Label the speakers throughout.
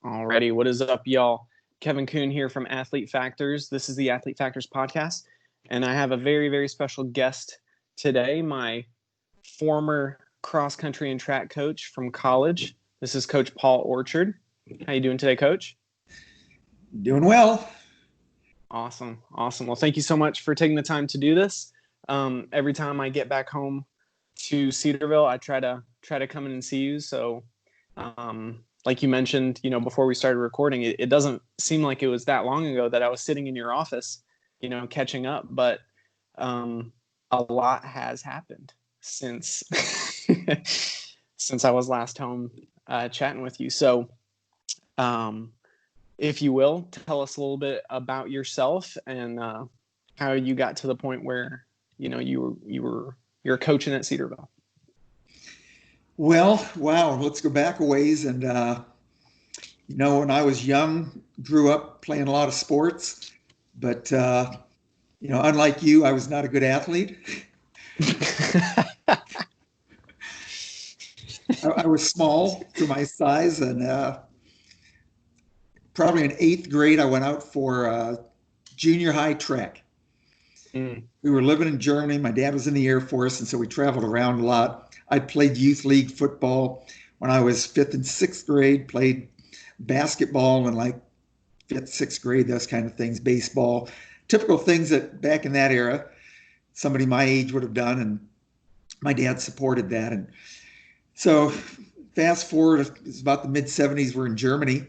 Speaker 1: Alrighty, what is up, y'all? Kevin Kuhn here from Athlete Factors. This is the Athlete Factors podcast, and I have a very, very special guest today, my former cross-country and track coach from college. This is Coach Paul Orchard. How you doing today, Coach?
Speaker 2: Doing well.
Speaker 1: Awesome. Well, thank you so much for taking the time to do this. Every time I get back home to Cedarville, I try to come in and see you. So, like you mentioned, before we started recording, it doesn't seem like it was that long ago that I was sitting in your office, catching up. But a lot has happened since since I was last home chatting with you. So, if you will, tell us a little bit about yourself and how you got to the point where you're coaching at Cedarville.
Speaker 2: Well, wow, let's go back a ways. And, when I was young, grew up playing a lot of sports, but, unlike you, I was not a good athlete. I was small for my size, and probably in 8th grade, I went out for junior high track. We were living in Germany. My dad was in the Air Force, and so we traveled around a lot. I played youth league football when I was 5th and 6th grade, played basketball in like 5th, 6th grade, those kind of things, baseball, typical things that back in that era, somebody my age would have done. And my dad supported that. And so fast forward, it's about the mid-70s, we're in Germany.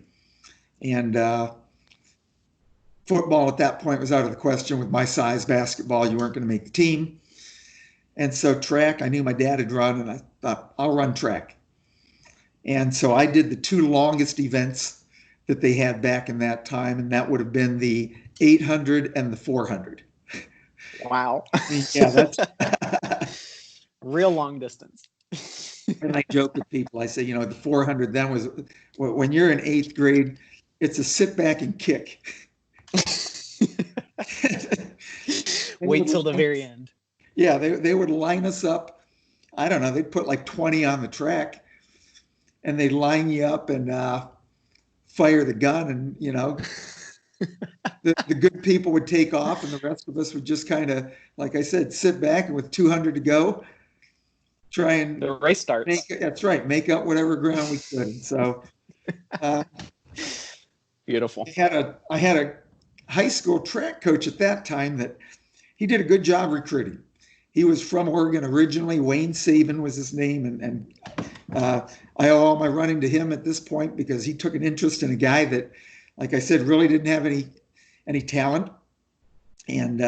Speaker 2: And football at that point was out of the question. With my size, basketball, you weren't going to make the team. And so track, I knew my dad had run, and I thought, I'll run track. And so I did the 2 longest events that they had back in that time, and that would have been the 800 and the 400.
Speaker 1: Wow.
Speaker 2: Yeah, that's
Speaker 1: real long distance.
Speaker 2: And I joke with people, I say, the 400 then was, when you're in 8th grade, it's a sit back and kick.
Speaker 1: Wait till the very end.
Speaker 2: Yeah, they would line us up. I don't know, they'd put like 20 on the track, and they'd line you up and fire the gun, and, the good people would take off, and the rest of us would just kind of, like I said, sit back, and with 200 to go, try and...
Speaker 1: The race starts.
Speaker 2: That's right, make up whatever ground we could. And so...
Speaker 1: Beautiful.
Speaker 2: I had a high school track coach at that time that he did a good job recruiting. He was from Oregon originally. Wayne Saban was his name. And I owe all my running to him at this point, because he took an interest in a guy that, like I said, really didn't have any talent. And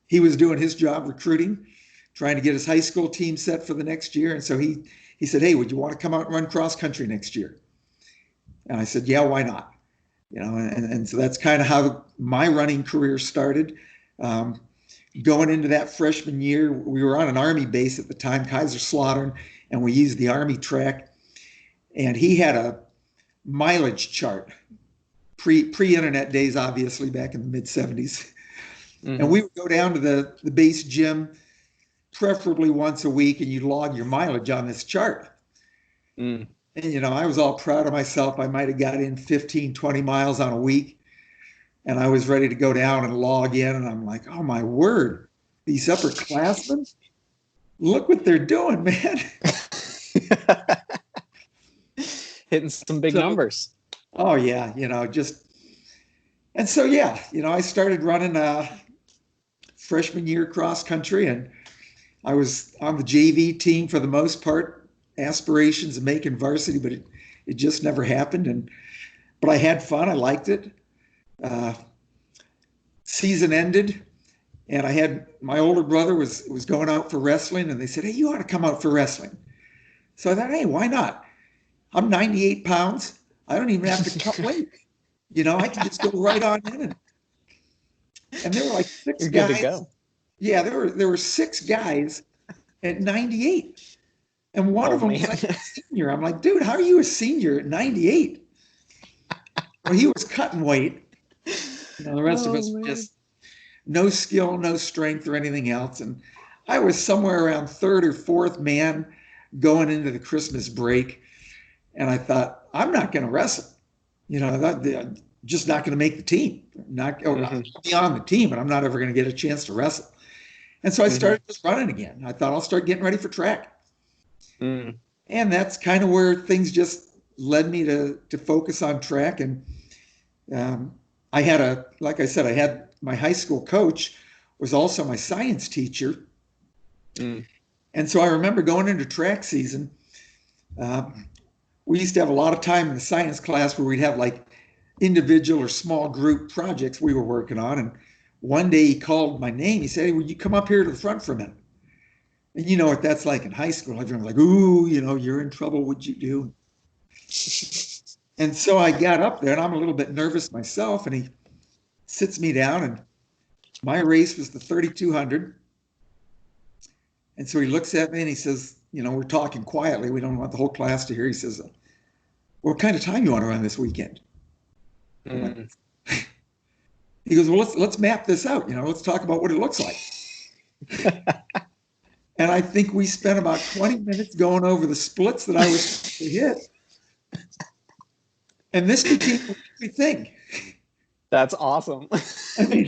Speaker 2: he was doing his job recruiting, trying to get his high school team set for the next year. And so he said, "Hey, would you want to come out and run cross country next year?" And I said, "Yeah, why not?" And so that's kind of how my running career started. Going into that freshman year, we were on an Army base at the time, Kaiserslautern, and we used the Army track. And he had a mileage chart, pre-internet days, obviously, back in the mid-70s. Mm-hmm. And we would go down to the base gym, preferably once a week, and you'd log your mileage on this chart. And, I was all proud of myself. I might have got in 15, 20 miles on a week. And I was ready to go down and log in. And I'm like, oh, my word, these upperclassmen, look what they're doing, man.
Speaker 1: Hitting some big numbers.
Speaker 2: Oh, yeah, And so, I started running freshman year cross country. And I was on the JV team for the most part, aspirations of making varsity, but it just never happened. But I had fun. I liked it. Season ended, and I had my older brother was going out for wrestling, and they said, "Hey, you ought to come out for wrestling." So I thought, hey, why not? I'm 98 pounds. I don't even have to cut weight. I can just go right on in. And there were like 6
Speaker 1: You're
Speaker 2: guys.
Speaker 1: Good to go.
Speaker 2: Yeah, there were 6 guys at 98. And one of them was like a senior. I'm like, dude, how are you a senior at 98? Well, he was cutting weight. The rest of us were just no skill, no strength or anything else. And I was somewhere around 3rd or 4th man going into the Christmas break. And I thought, I'm not going to wrestle. just not going to make the team. I'll be on the team, but I'm not ever going to get a chance to wrestle. And so I started just running again. I thought I'll start getting ready for track. And that's kind of where things just led me to focus on track. And I had my high school coach was also my science teacher. And so I remember going into track season, we used to have a lot of time in the science class where we'd have like individual or small group projects we were working on. And one day he called my name. He said, "Hey, would you come up here to the front for a minute?" And you know what that's like in high school. Everyone's like, "Ooh, you're in trouble. What'd you do?" And so I got up there, and I'm a little bit nervous myself. And he sits me down, and my race was the 3,200. And so he looks at me and he says, we're talking quietly. We don't want the whole class to hear. He says, "What kind of time you want to run this weekend?" He goes, "Well, let's map this out. Let's talk about what it looks like." And I think we spent about 20 minutes going over the splits that I was to hit. And this became a big thing.
Speaker 1: That's awesome.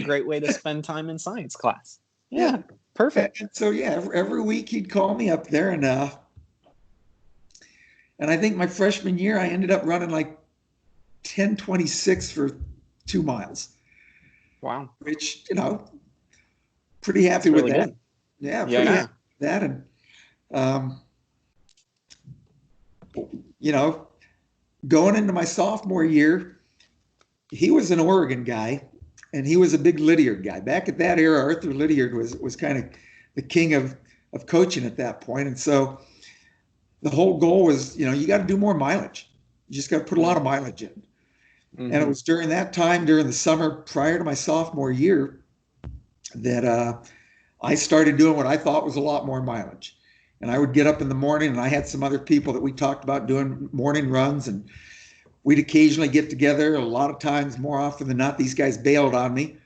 Speaker 1: Great way to spend time in science class. Yeah. Perfect.
Speaker 2: And so every week he'd call me up there, and I think my freshman year I ended up running like 10:26 for 2 miles.
Speaker 1: Wow.
Speaker 2: Which pretty happy with that.
Speaker 1: Good.
Speaker 2: Yeah, pretty happy with that. And going into my sophomore year, he was an Oregon guy. And he was a big Lydiard guy. Back at that era, Arthur Lydiard was kind of the king of coaching at that point. And so the whole goal was, you got to do more mileage. You just got to put a lot of mileage in. And it was during that time, during the summer prior to my sophomore year, that I started doing what I thought was a lot more mileage. And I would get up in the morning, and I had some other people that we talked about doing morning runs, and we'd occasionally get together. A lot of times, more often than not, these guys bailed on me,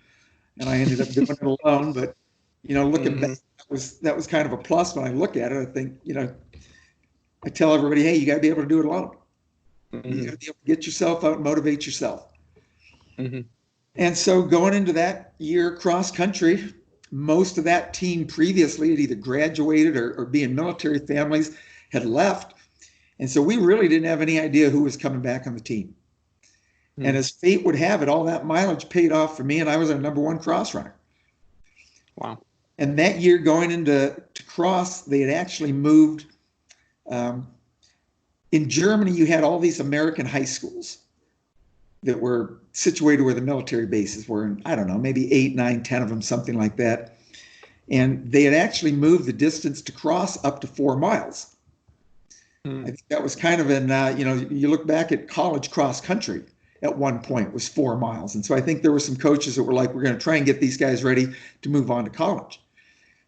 Speaker 2: and I ended up doing it alone. But looking back, that was kind of a plus. When I look at it, I think I tell everybody, "Hey, you got to be able to do it alone. You got to be able to get yourself out and motivate yourself." And so going into that year cross country, most of that team previously had either graduated or being military families had left. And so we really didn't have any idea who was coming back on the team. And as fate would have it, all that mileage paid off for me, and I was our #1 cross runner.
Speaker 1: Wow.
Speaker 2: And that year going into cross, they had actually moved. In Germany, you had all these American high schools that were situated where the military bases were, and I don't know, maybe 8, 9, 10 of them, something like that. And they had actually moved the distance to cross up to 4 miles. I think that was kind of you look back at college cross country at one point was 4 miles. And so I think there were some coaches that were like, we're going to try and get these guys ready to move on to college.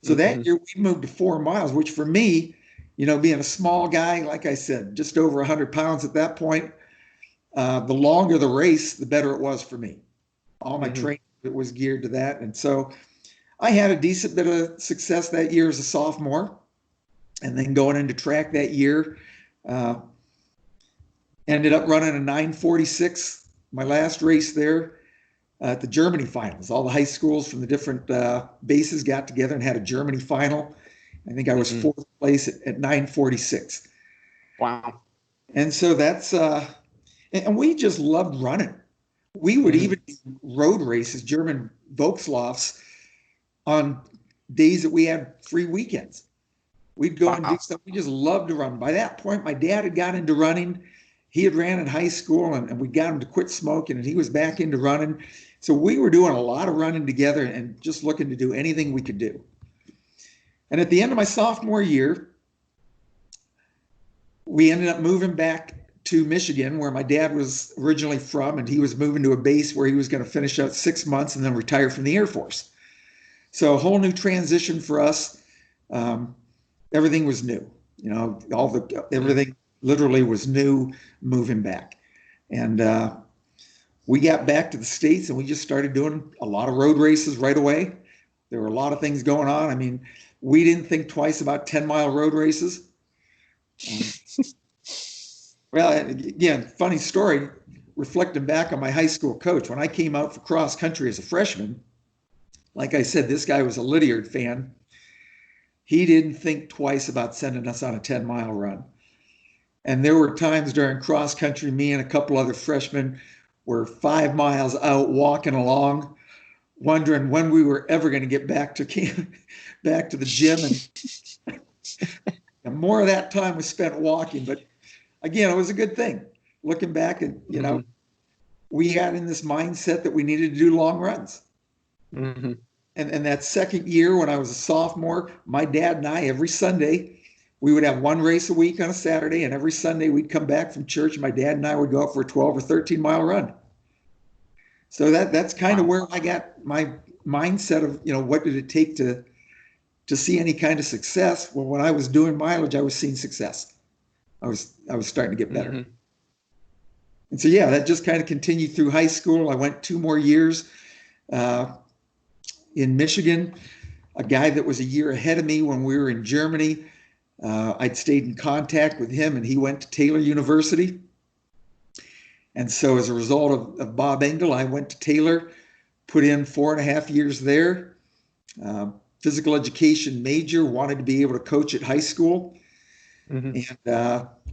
Speaker 2: So that year we moved to 4 miles, which for me, being a small guy, like I said, just over 100 pounds at that point, the longer the race, the better it was for me. All my training was geared to that. And so I had a decent bit of success that year as a sophomore. And then going into track that year, ended up running a 9:46, my last race there at the Germany finals. All the high schools from the different bases got together and had a Germany final. I think I was 4th place at 9:46.
Speaker 1: Wow.
Speaker 2: And so that's, and we just loved running. We would even do road races, German Volkslaufs, on days that we had free weekends. We'd go and do stuff. We just loved to run. By that point, my dad had got into running. He had ran in high school, and we got him to quit smoking, and he was back into running. So we were doing a lot of running together and just looking to do anything we could do. And at the end of my sophomore year, we ended up moving back to Michigan, where my dad was originally from, and he was moving to a base where he was going to finish out 6 months and then retire from the Air Force. So a whole new transition for us. Everything was new, everything literally was new moving back. And we got back to the States, and we just started doing a lot of road races right away. There were a lot of things going on. I mean, we didn't think twice about 10-mile road races. Well, again, funny story. reflecting back on my high school coach, when I came out for cross country as a freshman, like I said, this guy was a Lydiard fan. He didn't think twice about sending us on a 10-mile run. And there were times during cross country, me and a couple other freshmen were 5 miles out walking along, wondering when we were ever going to get back to camp, back to the gym. And more of that time was spent walking. But again, it was a good thing. Looking back, and you know, we had in this mindset that we needed to do long runs.
Speaker 1: Mm-hmm.
Speaker 2: And that second year, when I was a sophomore, my dad and I, every Sunday, we would have one race a week on a Saturday, and every Sunday we'd come back from church, and my dad and I would go out for a 12 or 13-mile run. So that's kind of where I got my mindset of, you know, what did it take to see any kind of success? Well, when I was doing mileage, I was seeing success. I was starting to get better.
Speaker 1: Mm-hmm.
Speaker 2: And so, yeah, that just kind of continued through high school. I went 2 more years in Michigan. A guy that was a year ahead of me when we were in Germany, I'd stayed in contact with him, and he went to Taylor University. And so as a result of Bob Engel, I went to Taylor, put in 4.5 years there. Physical education major, wanted to be able to coach at high school, and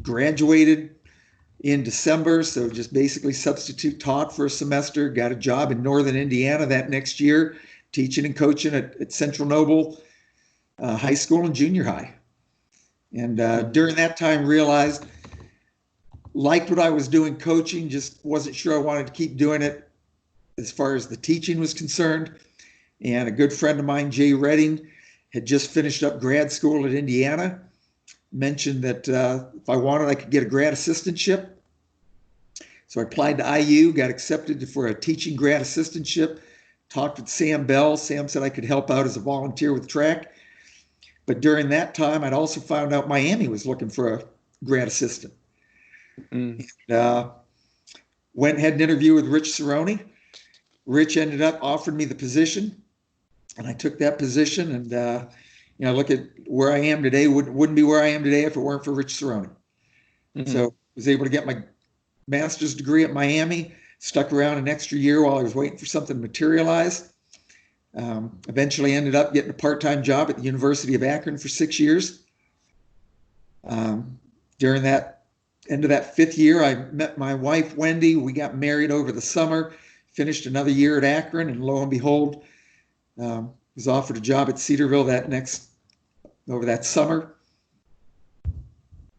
Speaker 2: graduated in December. So just basically substitute taught for a semester, got a job in Northern Indiana that next year, teaching and coaching at Central Noble High School and junior high. And during that time realized, liked what I was doing coaching, just wasn't sure I wanted to keep doing it as far as the teaching was concerned. And a good friend of mine, Jay Redding, had just finished up grad school at Indiana, mentioned that if I wanted, I could get a grad assistantship. So I applied to IU, got accepted for a teaching grad assistantship, talked with Sam Bell. Sam said I could help out as a volunteer with track. But during that time, I'd also found out Miami was looking for a grad assistant. And, went and had an interview with Rich Cerrone. Rich ended up offering me the position, and I took that position. And you know, look at where I am today. Wouldn't be where I am today if it weren't for Rich Cerrone. So I was able to get my master's degree at Miami. Stuck around an extra year while I was waiting for something to materialize. Eventually ended up getting a part-time job at the University of Akron for 6 years. During that end of that 5th year, I met my wife, Wendy. We got married over the summer, finished another year at Akron, and lo and behold, was offered a job at Cedarville over that summer.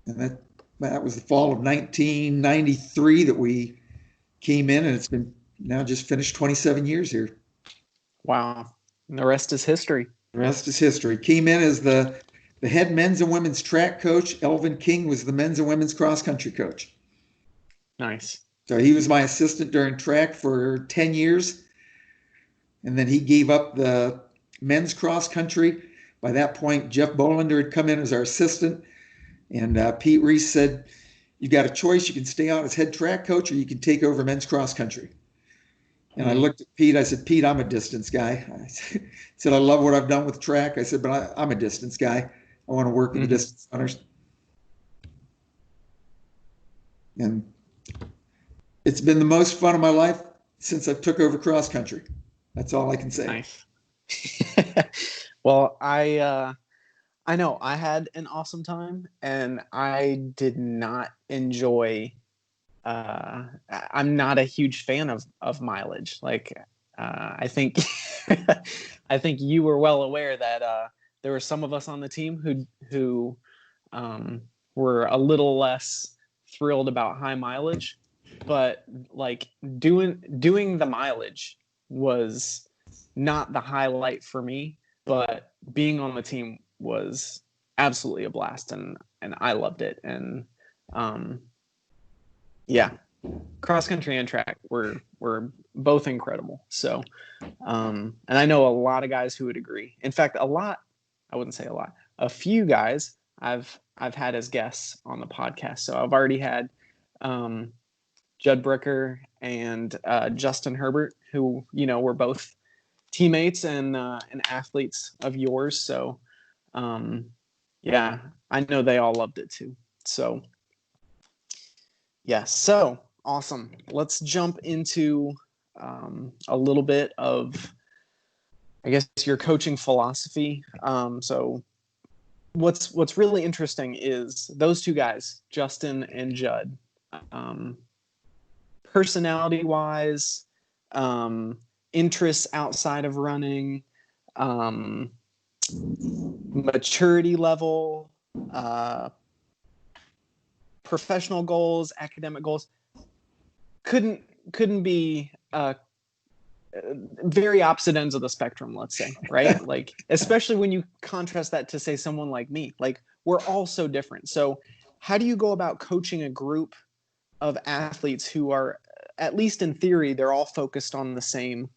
Speaker 2: And that was the fall of 1993 that we came in, and it's been now just finished 27 years here.
Speaker 1: Wow. And the rest is history.
Speaker 2: The rest is history. Came in as the head men's and women's track coach. Elvin King was the men's and women's cross country coach.
Speaker 1: Nice.
Speaker 2: So he was my assistant during track for 10 years. And then he gave up the men's cross country. By that point, Jeff Bolander had come in as our assistant. And Pete Reese said, "You've got a choice. You can stay on as head track coach, or you can take over men's cross country." And I looked at Pete. I said, "Pete, I'm a distance guy." I said, "I love what I've done with track." I said, "But I'm a distance guy. I want to work with the distance runners." And it's been the most fun of my life since I took over cross country. That's all I can say.
Speaker 1: Nice. Well, I know I had an awesome time, and I did not enjoy. I'm not a huge fan of mileage. Like, I think I think you were well aware that there were some of us on the team who were a little less thrilled about high mileage, but like doing the mileage was not the highlight for me, but being on the team was absolutely a blast, and I loved it. And yeah, cross country and track were both incredible. So and I know a lot of guys who would agree. In fact, I wouldn't say a lot, a few guys I've had as guests on the podcast. So I've already had Judd Bricker and Justin Herbert, who, you know, were both teammates and athletes of yours. So yeah, I know they all loved it too. So yeah. So Awesome. Let's jump into a little bit of, I guess, your coaching philosophy. So what's really interesting is those two guys, Justin and Judd, personality wise, interests outside of running, maturity level, professional goals, academic goals, couldn't be very opposite ends of the spectrum, let's say, right? Like, especially when you contrast that to, say, someone like me. Like, we're all so different. So how do you go about coaching a group of athletes who are, at least in theory, they're all focused on the same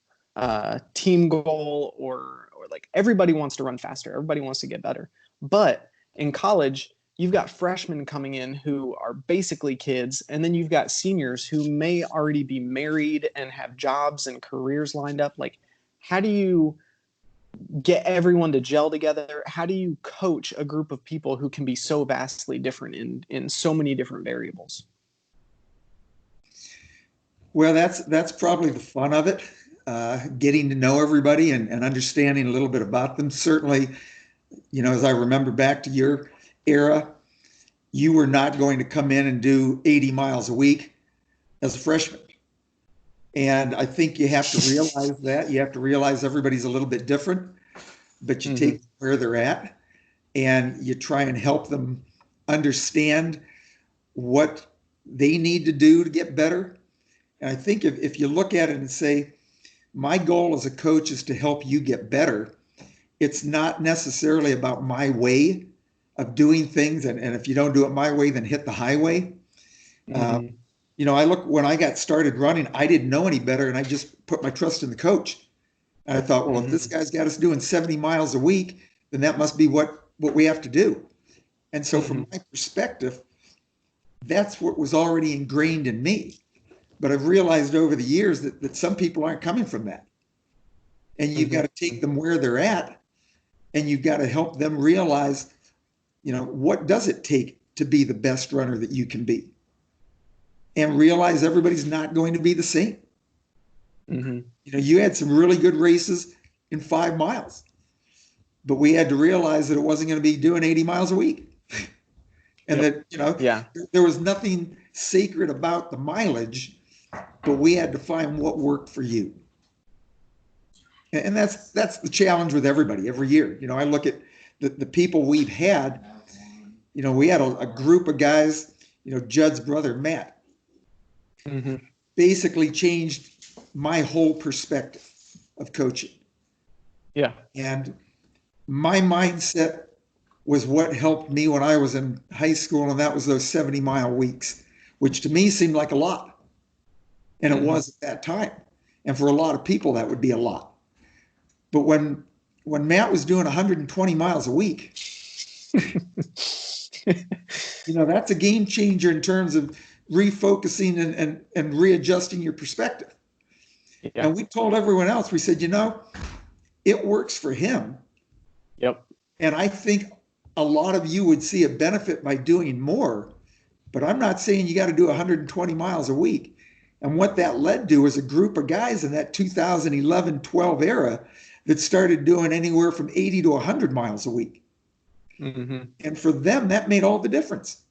Speaker 1: team goal, or like everybody wants to run faster, everybody wants to get better. But in college, you've got freshmen coming in who are basically kids, and then you've got seniors who may already be married and have jobs and careers lined up. Like, how do you get everyone to gel together? How do you coach a group of people who can be so vastly different in so many different variables?
Speaker 2: Well, that's probably the fun of it, getting to know everybody and understanding a little bit about them. Certainly, as I remember back to your era, you were not going to come in and do 80 miles a week as a freshman. And I think you have to realize that. You have to realize everybody's a little bit different, but you take where they're at and you try and help them understand what they need to do to get better. And I think if you look at it and say, my goal as a coach is to help you get better, it's not necessarily about my way of doing things. And if you don't do it my way, then hit the highway. I look, when I got started running, I didn't know any better. And I just put my trust in the coach. And I thought, well, if this guy's got us doing 70 miles a week, then that must be what we have to do. And so from my perspective, that's what was already ingrained in me. But I've realized over the years that some people aren't coming from that. And you've got to take them where they're at, and you've got to help them realize, what does it take to be the best runner that you can be? And realize everybody's not going to be the same. You had some really good races in 5 miles, but we had to realize that it wasn't going to be doing 80 miles a week. And that, there was nothing sacred about the mileage, but we had to find what worked for you. And that's the challenge with everybody every year. I look at the people we've had. We had a group of guys, Judd's brother, Matt, basically changed my whole perspective of coaching.
Speaker 1: Yeah.
Speaker 2: And my mindset was what helped me when I was in high school, and that was those 70-mile weeks, which to me seemed like a lot. And it was at that time. And for a lot of people, that would be a lot. But when Matt was doing 120 miles a week, that's a game changer in terms of refocusing and readjusting your perspective. Yeah. And we told everyone else, we said, it works for him.
Speaker 1: Yep.
Speaker 2: And I think a lot of you would see a benefit by doing more, but I'm not saying you got to do 120 miles a week. And what that led to was a group of guys in that 2011-12 era that started doing anywhere from 80 to 100 miles a week. And for them, that made all the difference.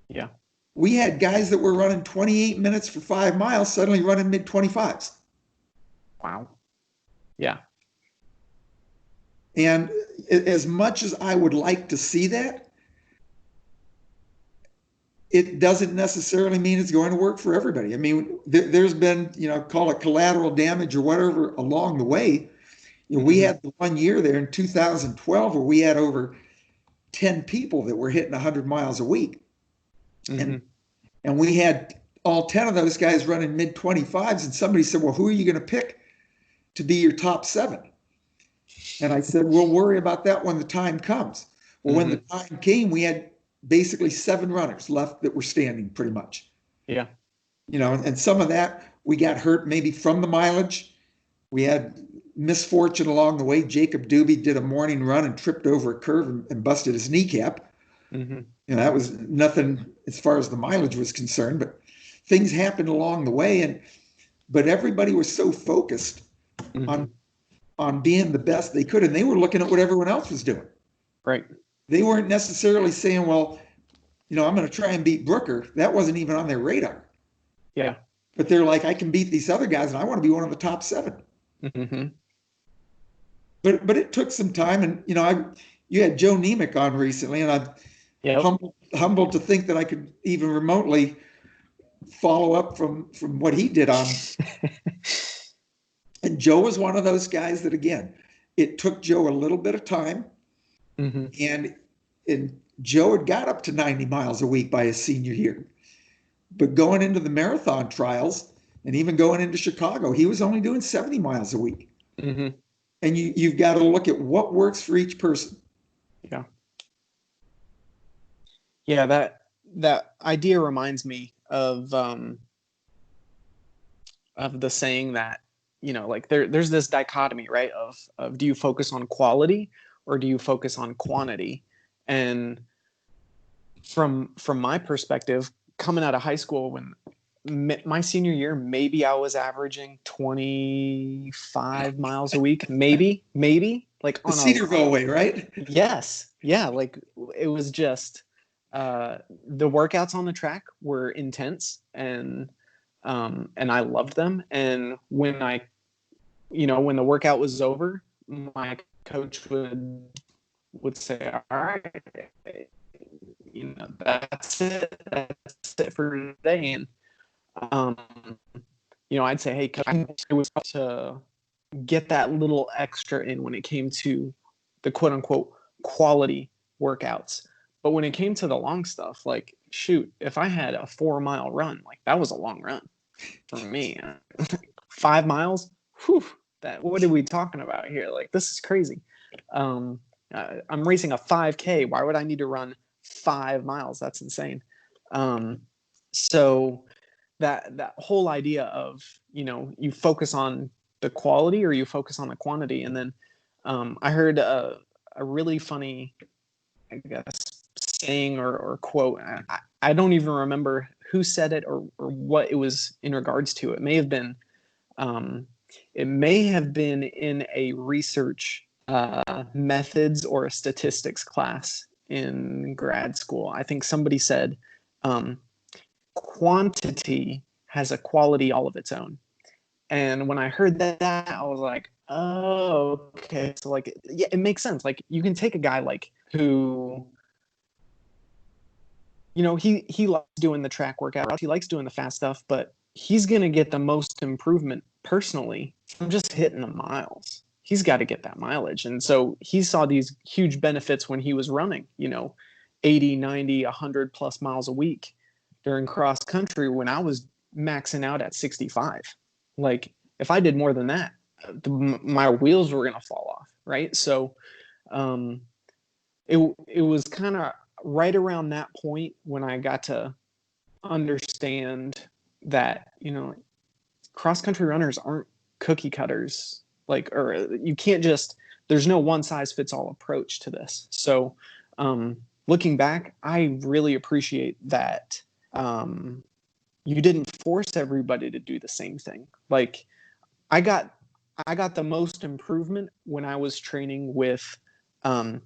Speaker 1: Yeah.
Speaker 2: We had guys that were running 28 minutes for 5 miles, suddenly running mid-25s.
Speaker 1: Wow. Yeah.
Speaker 2: And as much as I would like to see that, it doesn't necessarily mean it's going to work for everybody. I mean, there's been, call it collateral damage or whatever along the way. We had the one year there in 2012 where we had over 10 people that were hitting 100 miles a week. And we had all 10 of those guys running mid-25s, and somebody said, well, who are you going to pick to be your top 7? And I said, we'll worry about that when the time comes. Well, when the time came, we had basically 7 runners left that were standing pretty much.
Speaker 1: Yeah.
Speaker 2: And some of that, we got hurt maybe from the mileage. We had misfortune along the way. Jacob Doobie did a morning run and tripped over a curve and busted his kneecap. That was nothing as far as the mileage was concerned, but things happened along the way, but everybody was so focused
Speaker 1: Mm-hmm.
Speaker 2: on being the best they could, and they were looking at what everyone else was doing.
Speaker 1: Right.
Speaker 2: They weren't necessarily saying, well, I'm going to try and beat Brooker. That wasn't even on their radar.
Speaker 1: Yeah.
Speaker 2: But they're like, I can beat these other guys, and I want to be one of the top 7.
Speaker 1: Mm-hmm.
Speaker 2: But it took some time, and you had Joe Nemec on recently, and I'm
Speaker 1: Yep.
Speaker 2: humbled to think that I could even remotely follow up from what he did on. And Joe was one of those guys that, again, it took Joe a little bit of time,
Speaker 1: Mm-hmm.
Speaker 2: and Joe had got up to 90 miles a week by his senior year. But going into the marathon trials and even going into Chicago, he was only doing 70 miles a week.
Speaker 1: Mm-hmm.
Speaker 2: And you've got to look at what works for each person.
Speaker 1: Yeah. Yeah, that idea reminds me of the saying that, like there's this dichotomy, right? Of do you focus on quality or do you focus on quantity? And from my perspective, coming out of high school, when my senior year, maybe I was averaging 25 miles a week, maybe like
Speaker 2: The Cedarville way, right?
Speaker 1: Yes. Yeah. Like it was just, the workouts on the track were intense, and I loved them. And when when the workout was over, my coach would say, all right, that's it for today. And, I'd say, hey, coach, I was to get that little extra in when it came to the quote unquote quality workouts. But when it came to the long stuff, like, shoot, if I had a 4-mile run, like that was a long run for me. 5 miles, whew, what are we talking about here? Like, this is crazy. I'm racing a 5K. Why would I need to run 5 miles? That's insane. So that whole idea of, you focus on the quality or you focus on the quantity. And then I heard a really funny, I guess, saying or quote. I don't even remember who said it or what it was in regards to. It may have been in a research methods or a statistics class in grad school. I think somebody said quantity has a quality all of its own. And when I heard that, I was like, oh, okay. So like, yeah, it makes sense. Like you can take a guy like who, he likes doing the track workout. He likes doing the fast stuff, but he's going to get the most improvement personally from just hitting the miles. He's got to get that mileage. And so he saw these huge benefits when he was running, 80, 90, 100 plus miles a week during cross country when I was maxing out at 65. Like if I did more than that, my wheels were going to fall off. Right. So it was kind of right around that point when I got to understand that, cross country runners aren't cookie cutters, or you can't just, there's no one size fits all approach to this. So looking back, I really appreciate that you didn't force everybody to do the same thing. Like I got the most improvement when I was training with Daniel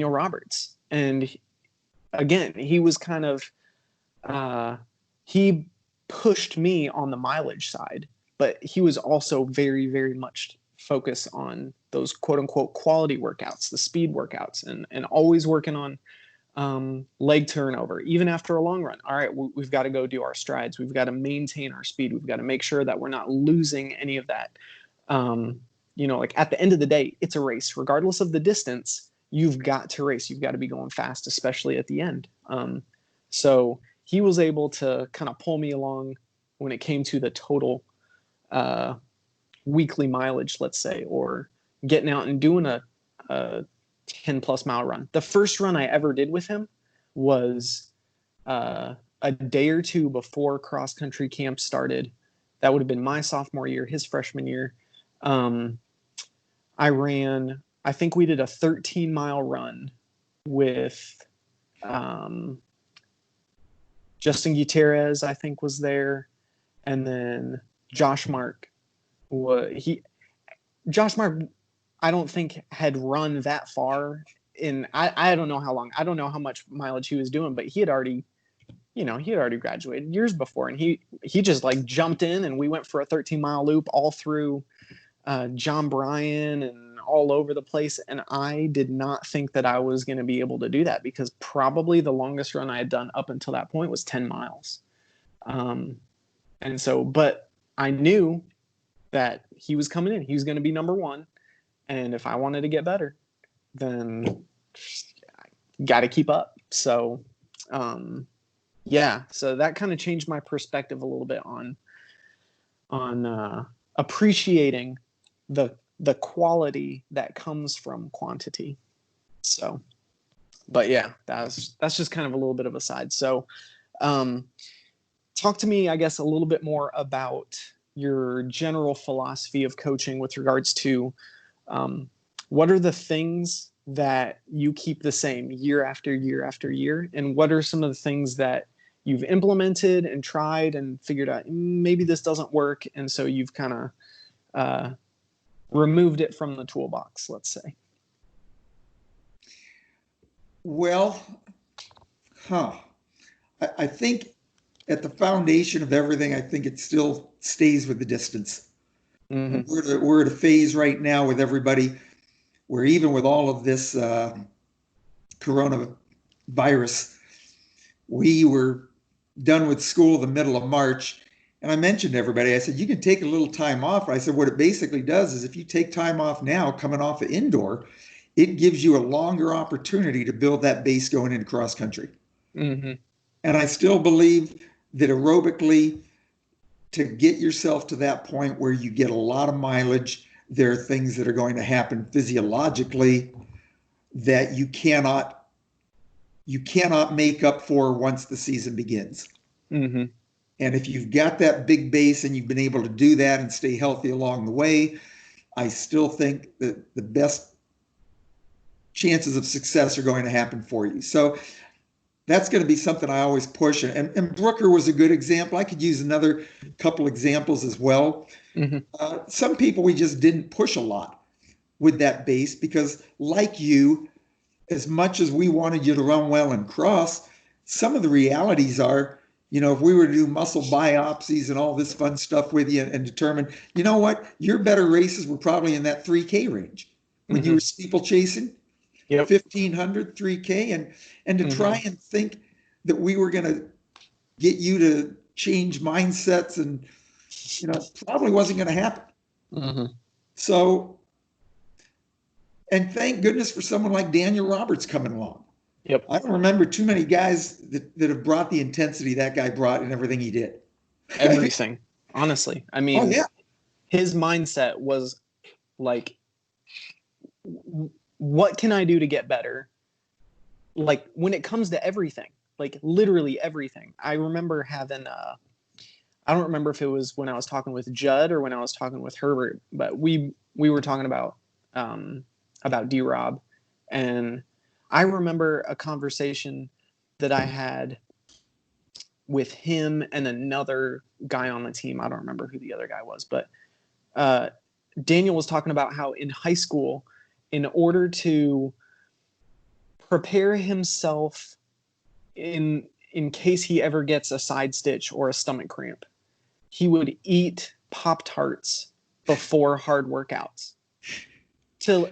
Speaker 1: Roberts. And again, he was kind of, he pushed me on the mileage side, but he was also very, very much focused on those quote unquote quality workouts, the speed workouts, and always working on leg turnover, even after a long run. All right, we've got to go do our strides. We've got to maintain our speed. We've got to make sure that we're not losing any of that. Like at the end of the day, it's a race. Regardless of the distance, you've got to race. You've got to be going fast, especially at the end. So he was able to kind of pull me along when it came to the total weekly mileage, let's say, or getting out and doing a 10 plus mile run. The first run I ever did with him was a day or two before cross country camp started. That would have been my sophomore year, his freshman year. I think we did a 13-mile run with Justin Gutierrez, I think, was there. And then Josh Mark. Josh Mark, I don't think had run that far I don't know how long. I don't know how much mileage he was doing, but he had already graduated years before, and he just like jumped in, and we went for a 13-mile loop all through John Bryan and all over the place. And I did not think that I was going to be able to do that, because probably the longest run I had done up until that point was 10 miles. And so, but I knew that he was coming in. He was going to be number one. And if I wanted to get better, then got to keep up. So, so that kind of changed my perspective a little bit on appreciating the quality that comes from quantity. So, but yeah, that's just kind of a little bit of a side. So, talk to me, I guess, a little bit more about your general philosophy of coaching with regards to what are the things that you keep the same year after year after year, and what are some of the things that you've implemented and tried and figured out maybe this doesn't work, and so you've kind of removed it from the toolbox, let's say?
Speaker 2: Well, I think at the foundation of everything, I think it still stays with the distance. Mm-hmm. We're at a phase right now with everybody where, even with all of this coronavirus, we were done with school the middle of March. And I mentioned to everybody, I said, you can take a little time off. I said, what it basically does is, if you take time off now, coming off of indoor, it gives you a longer opportunity to build that base going into cross country. Mm-hmm. And I still believe that aerobically, to get yourself to that point where you get a lot of mileage, there are things that are going to happen physiologically that you cannot make up for once the season begins. Mm-hmm. And if you've got that big base and you've been able to do that and stay healthy along the way, I still think that the best chances of success are going to happen for you. So that's going to be something I always push. And Brooker was a good example. I could use another couple examples as well. Mm-hmm. Some people, we just didn't push a lot with that base, because, like you, as much as we wanted you to run well and cross, some of the realities are, if we were to do muscle biopsies and all this fun stuff with you and determine, you know what, your better races were probably in that 3K range when mm-hmm. you were steeplechasing. Yep. 1,500, 3K, and to mm-hmm. try and think that we were going to get you to change mindsets, and probably wasn't going to happen. Mm-hmm. So, and thank goodness for someone like Daniel Roberts coming along. Yep. I don't remember too many guys that have brought the intensity that guy brought in everything he did.
Speaker 1: Everything, honestly. I mean, his mindset was like, what can I do to get better? Like, when it comes to everything, like literally everything. I remember having, I don't remember if it was when I was talking with Judd or when I was talking with Herbert, but we were talking about D-Rob. And I remember a conversation that I had with him and another guy on the team. I don't remember who the other guy was, but Daniel was talking about how in high school, in order to prepare himself in case he ever gets a side stitch or a stomach cramp, he would eat Pop-Tarts before hard workouts to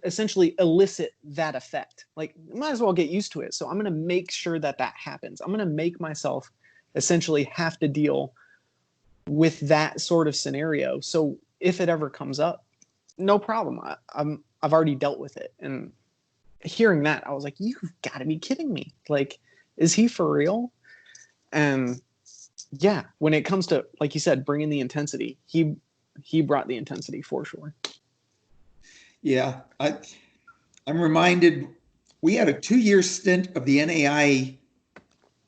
Speaker 1: essentially elicit that effect. Like, might as well get used to it. So I'm going to make sure that happens. I'm going to make myself essentially have to deal with that sort of scenario. So if it ever comes up, no problem. I've already dealt with it. And hearing that, I was like, you've got to be kidding me. Like, is he for real? And yeah, when it comes to, like you said, bringing the intensity, he brought the intensity for sure.
Speaker 2: Yeah. I'm reminded, we had a 2-year stint of the NAIA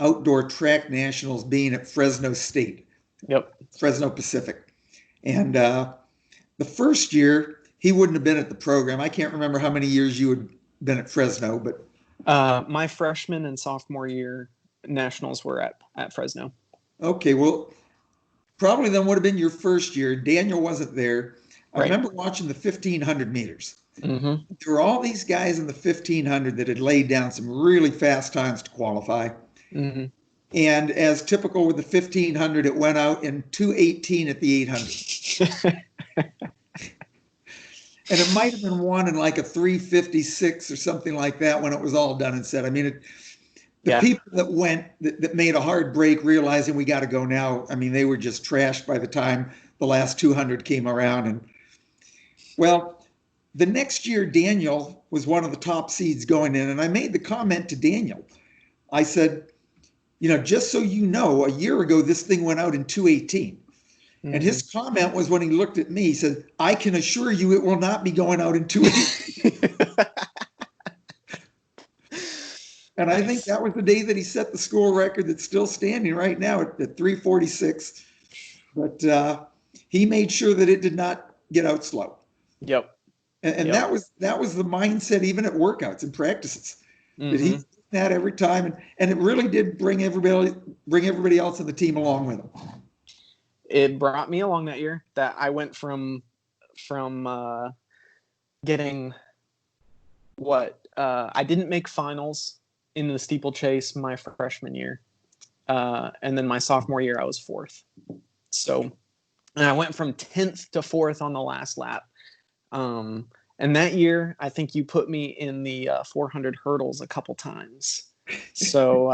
Speaker 2: Outdoor Track Nationals being at Fresno State. Yep. Fresno Pacific. And the first year, he wouldn't have been at the program. I can't remember how many years you had been at Fresno, but
Speaker 1: my freshman and sophomore year, nationals were at Fresno.
Speaker 2: Okay, well, probably then would have been your first year. Daniel wasn't there. I
Speaker 1: Right.
Speaker 2: remember watching the 1500 meters.
Speaker 1: Mm-hmm.
Speaker 2: There were all these guys in the 1500 that had laid down some really fast times to qualify.
Speaker 1: Mm-hmm.
Speaker 2: And as typical with the 1500, it went out in 2:18 at the 800. And it might have been won in like a 3:56 or something like that when it was all done and said. I mean, the people that went, that made a hard break realizing we got to go now, I mean, they were just trashed by the time the last 200 came around. And well, the next year, Daniel was one of the top seeds going in. And I made the comment to Daniel. I said, just so you know, a year ago, this thing went out in 2:18. Mm-hmm. And his comment was, when he looked at me, he said, I can assure you it will not be going out in 2:18. And I think that was the day that he set the school record that's still standing right now at 3:46. But he made sure that it did not get out slow.
Speaker 1: Yep.
Speaker 2: And
Speaker 1: yep.
Speaker 2: that was the mindset even at workouts and practices. Mm-hmm. That he did that every time, and it really did bring everybody else in the team along with him.
Speaker 1: It brought me along that year. That I went from getting I didn't make finals in the steeplechase my freshman year, and then my sophomore year I was 4th. So, and I went from 10th to 4th on the last lap. And that year, I think you put me in the 400 hurdles a couple times. So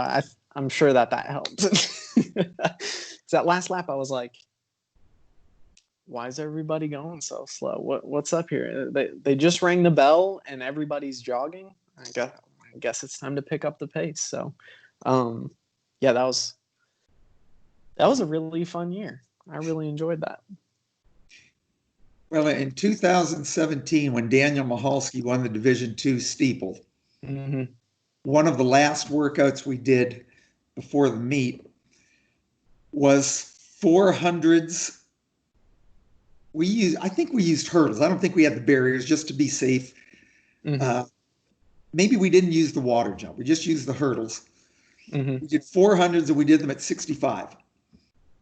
Speaker 1: I'm sure that helped. So that last lap, I was like, why is everybody going so slow? What's up here? They just rang the bell and everybody's jogging. I guess it's time to pick up the pace. So, yeah, that was a really fun year. I really enjoyed that.
Speaker 2: Well, in 2017, when Daniel Michalski won the Div.II steeple, mm-hmm. one of the last workouts we did before the meet was 400s. I think we used hurdles. I don't think we had the barriers, just to be safe. Mm-hmm. Maybe we didn't use the water jump. We just used the hurdles. Mm-hmm. We did 400s and we did them at 65.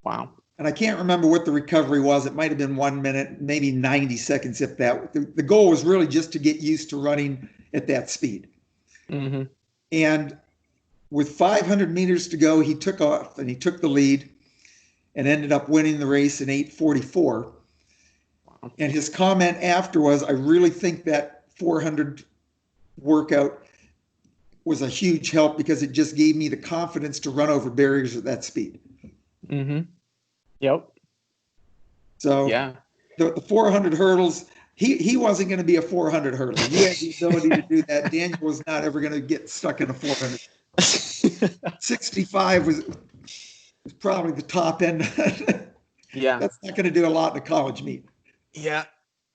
Speaker 1: Wow.
Speaker 2: And I can't remember what the recovery was. It might have been 1 minute, maybe 90 seconds, if that. The goal was really just to get used to running at that speed. Mm-hmm. And with 500 meters to go, he took off and he took the lead and ended up winning the race in 8:44. Wow. And his comment after was, I really think that 400 workout was a huge help because it just gave me the confidence to run over barriers at that speed.
Speaker 1: Mm-hmm. Yep.
Speaker 2: So
Speaker 1: yeah,
Speaker 2: the 400 hurdles, he wasn't going to be a 400 hurdler. He had the ability to do that. Daniel was not ever going to get stuck in a 400. 65 was probably the top end.
Speaker 1: Yeah.
Speaker 2: That's not going to do a lot in a college meet.
Speaker 1: Yeah.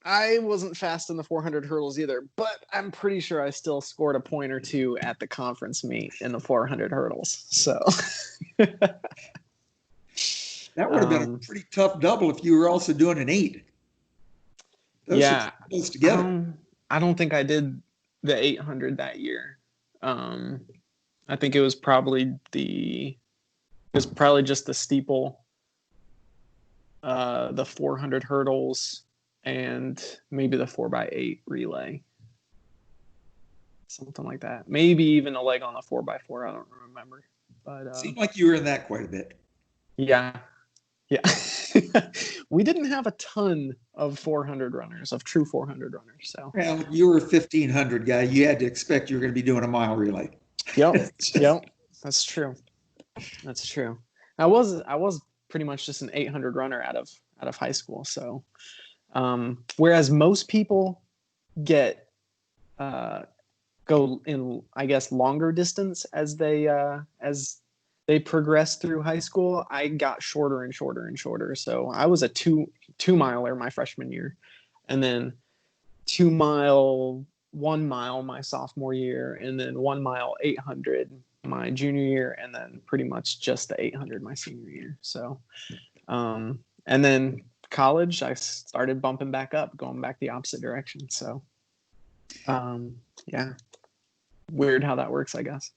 Speaker 1: I wasn't fast in the 400 hurdles either, but I'm pretty sure I still scored a point or two at the conference meet in the 400 hurdles. So
Speaker 2: that would have been a pretty tough double if you were also doing an 8. Those
Speaker 1: yeah.
Speaker 2: close together.
Speaker 1: I don't think I did the 800 that year. I think it was probably just the steeple, the 400 hurdles, and maybe the 4x8 relay. Something like that. Maybe even a leg on the 4x4. I don't remember. But
Speaker 2: seemed like you were in that quite a bit.
Speaker 1: Yeah. Yeah. We didn't have a ton of 400 runners, of true 400 runners. So
Speaker 2: well, you were a 1500 guy. You had to expect you were going to be doing a mile relay.
Speaker 1: Yep. Yep. That's true. That's true. I was pretty much just an 800 runner out of high school. So, whereas most people get go in, I guess, longer distance as they progress through high school, I got shorter and shorter and shorter. So I was a two miler my freshman year, and then 2 mile, 1 mile my sophomore year, and then 1 mile 800 my junior year, and then pretty much just the 800 my senior year. So, and then college, I started bumping back up, going back the opposite direction. So, yeah, weird how that works, I guess.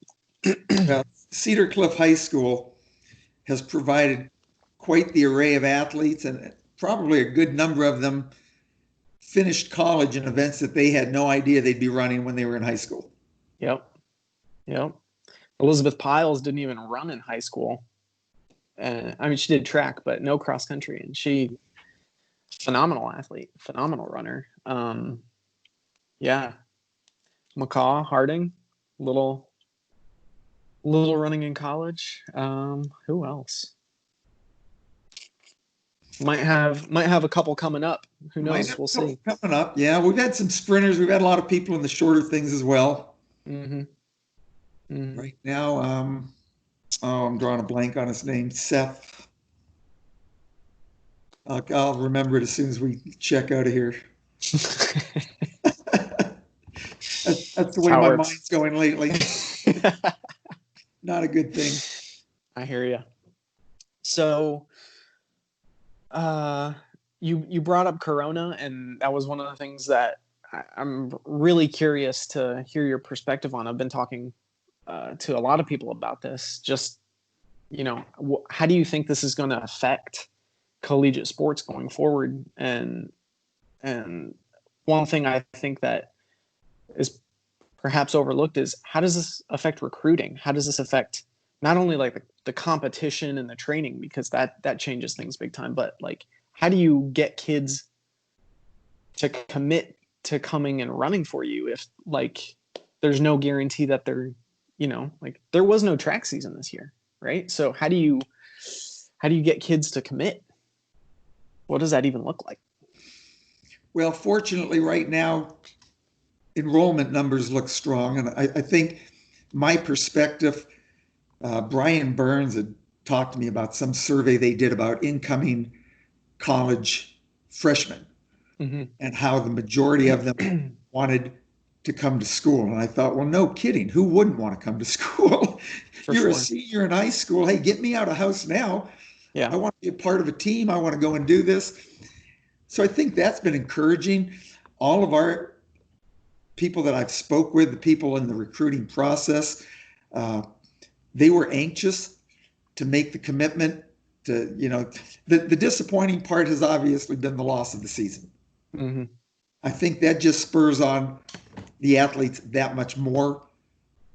Speaker 2: Well, Cedar Cliff High School has provided quite the array of athletes, and probably a good number of them finished college in events that they had no idea they'd be running when they were in high school.
Speaker 1: Yep. Yep. Elizabeth Piles didn't even run in high school. I mean, she did track, but no cross country. And she, phenomenal athlete, phenomenal runner. Yeah. McCaw, Harding, little running in college. Who else? Might have a couple coming up. Who knows? We'll see.
Speaker 2: Coming up, yeah. We've had some sprinters. We've had a lot of people in the shorter things as well.
Speaker 1: Mm-hmm. Mm-hmm.
Speaker 2: Right now, I'm drawing a blank on his name. Seth. I'll remember it as soon as we check out of here. That's the way my mind's going lately. Not a good thing.
Speaker 1: I hear you. So, you brought up Corona, and that was one of the things that I'm really curious to hear your perspective on. I've been talking to a lot of people about this. Just, how do you think this is going to affect collegiate sports going forward? And one thing I think that is perhaps overlooked is, how does this affect recruiting? How does this affect not only like the competition and the training, because that changes things big time, but like, how do you get kids to commit to coming and running for you if like there's no guarantee that they're, like there was no track season this year, right? So how do you get kids to commit? What does that even look like?
Speaker 2: Well, fortunately right now, enrollment numbers look strong. And I think my perspective, Brian Burns had talked to me about some survey they did about incoming college freshmen, mm-hmm. and how the majority of them wanted to come to school. And I thought, well, no kidding. Who wouldn't want to come to school? You're a senior in high school. Hey, get me out of house now. Yeah. I want to be a part of a team. I want to go and do this. So I think that's been encouraging. All of our people that I've spoke with, the people in the recruiting process, they were anxious to make the commitment to, the disappointing part has obviously been the loss of the season. Mm-hmm. I think that just spurs on the athletes that much more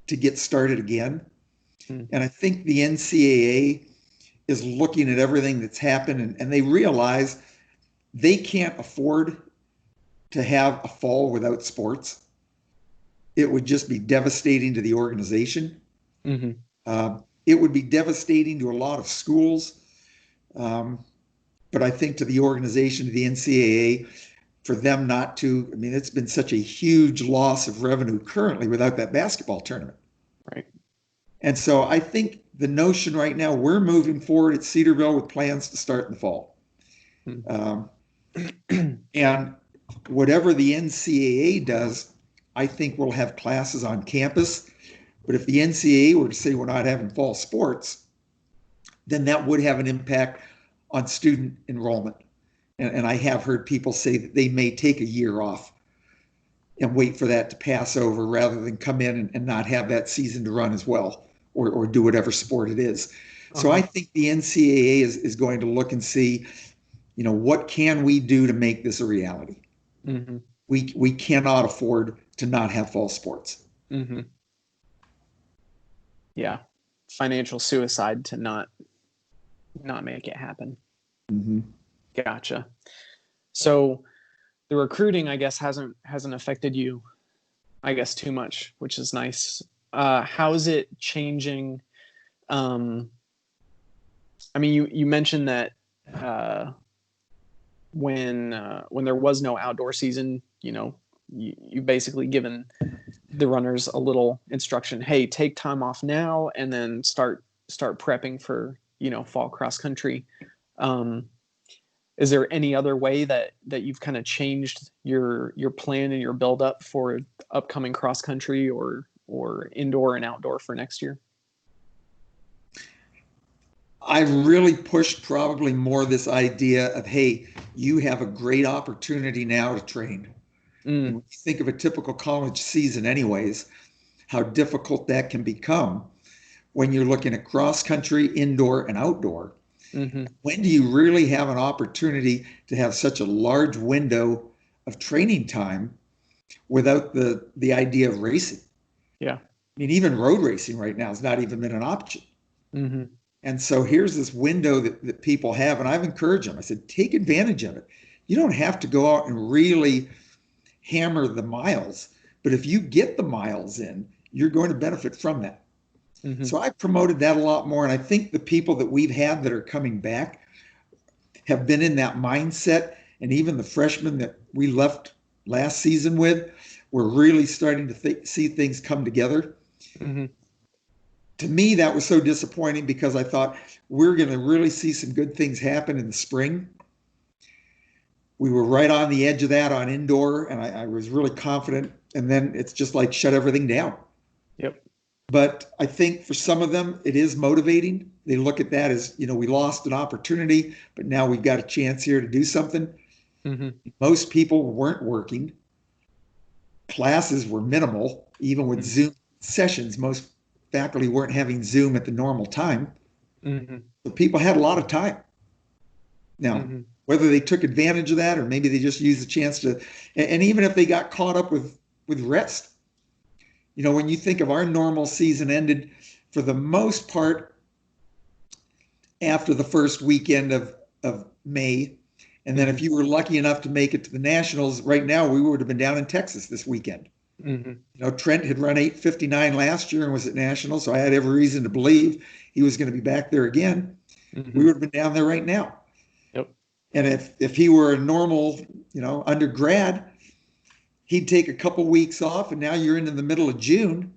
Speaker 2: to get started again. Mm-hmm. And I think the NCAA is looking at everything that's happened, and they realize they can't afford to have a fall without sports. It would just be devastating to the organization. Mm-hmm. It would be devastating to a lot of schools. But I think to the organization, to the NCAA, for them not to, it's been such a huge loss of revenue currently without that basketball tournament.
Speaker 1: Right.
Speaker 2: And so I think the notion right now, we're moving forward at Cedarville with plans to start in the fall. Mm-hmm. And whatever the NCAA does, I think we'll have classes on campus. But if the NCAA were to say we're not having fall sports, then that would have an impact on student enrollment. And I have heard people say that they may take a year off and wait for that to pass over rather than come in and not have that season to run as well, or do whatever sport it is. Uh-huh. So I think the NCAA is going to look and see, what can we do to make this a reality? Mm-hmm. We cannot afford to not have fall sports.
Speaker 1: Mm-hmm. Yeah. Financial suicide to not make it happen. Mm-hmm. Gotcha. So the recruiting, I guess, hasn't affected you, I guess, too much, which is nice. How is it changing? You mentioned that when there was no outdoor season, you basically given the runners a little instruction. Hey, take time off now, and then start prepping for fall cross country. Is there any other way that you've kind of changed your plan and your build up for upcoming cross country or indoor and outdoor for next year?
Speaker 2: I've really pushed probably more this idea of, hey, you have a great opportunity now to train. When you think of a typical college season anyways, how difficult that can become. when you're looking at cross country, indoor and outdoor.
Speaker 1: Mm-hmm.
Speaker 2: When do you really have an opportunity to have such a large window of training time without the idea of racing?
Speaker 1: Yeah.
Speaker 2: I mean, even road racing right now has not even been an option.
Speaker 1: Mm-hmm.
Speaker 2: And so here's this window that people have, and I've encouraged them. I said, take advantage of it. You don't have to go out and really hammer the miles, but if you get the miles in, you're going to benefit from that.
Speaker 1: Mm-hmm.
Speaker 2: So I promoted that a lot more. And I think the people that we've had that are coming back have been in that mindset. And even the freshmen that we left last season with, we're really starting to see things come together.
Speaker 1: Mm-hmm.
Speaker 2: To me, that was so disappointing because I thought we're going to really see some good things happen in the spring. We were right on the edge of that on indoor, and I was really confident. And then it's just like shut everything down.
Speaker 1: Yep.
Speaker 2: But I think for some of them, it is motivating. They look at that as, we lost an opportunity, but now we've got a chance here to do something.
Speaker 1: Mm-hmm.
Speaker 2: Most people weren't working. Classes were minimal, even with
Speaker 1: Mm-hmm.
Speaker 2: Zoom sessions. Most faculty weren't having Zoom at the normal time.
Speaker 1: Mm-hmm.
Speaker 2: So people had a lot of time. Now,
Speaker 1: Mm-hmm.
Speaker 2: whether they took advantage of that or maybe they just used the chance to, and even if they got caught up with rest, when you think of our normal season ended for the most part after the first weekend of May. And then if you were lucky enough to make it to the Nationals, right now we would have been down in Texas this weekend.
Speaker 1: Mm-hmm.
Speaker 2: Trent had run 8:59 last year and was at Nationals, so I had every reason to believe he was going to be back there again.
Speaker 1: Mm-hmm.
Speaker 2: We would have been down there right now.
Speaker 1: Yep.
Speaker 2: And if he were a normal, undergrad, he'd take a couple weeks off, and now you're into the middle of June.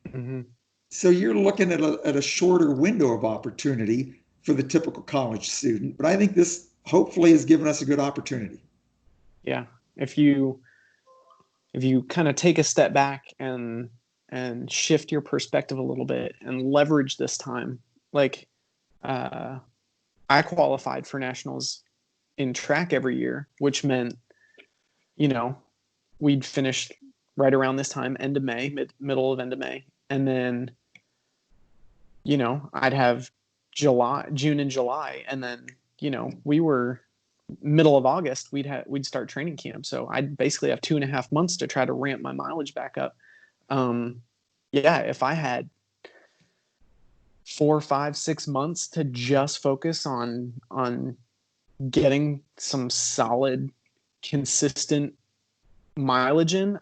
Speaker 1: Mm-hmm.
Speaker 2: So you're looking at a shorter window of opportunity for the typical college student. But I think this hopefully has given us a good opportunity.
Speaker 1: Yeah. If you kind of take a step back and shift your perspective a little bit and leverage this time, like I qualified for nationals in track every year, which meant, we'd finish right around this time, end of May, middle of end of May. And then, I'd have June and July. And then, we were middle of August, we'd start training camp. So I'd basically have 2.5 months to try to ramp my mileage back up. If I had 4, 5, 6 months to just focus on getting some solid, consistent mileage in,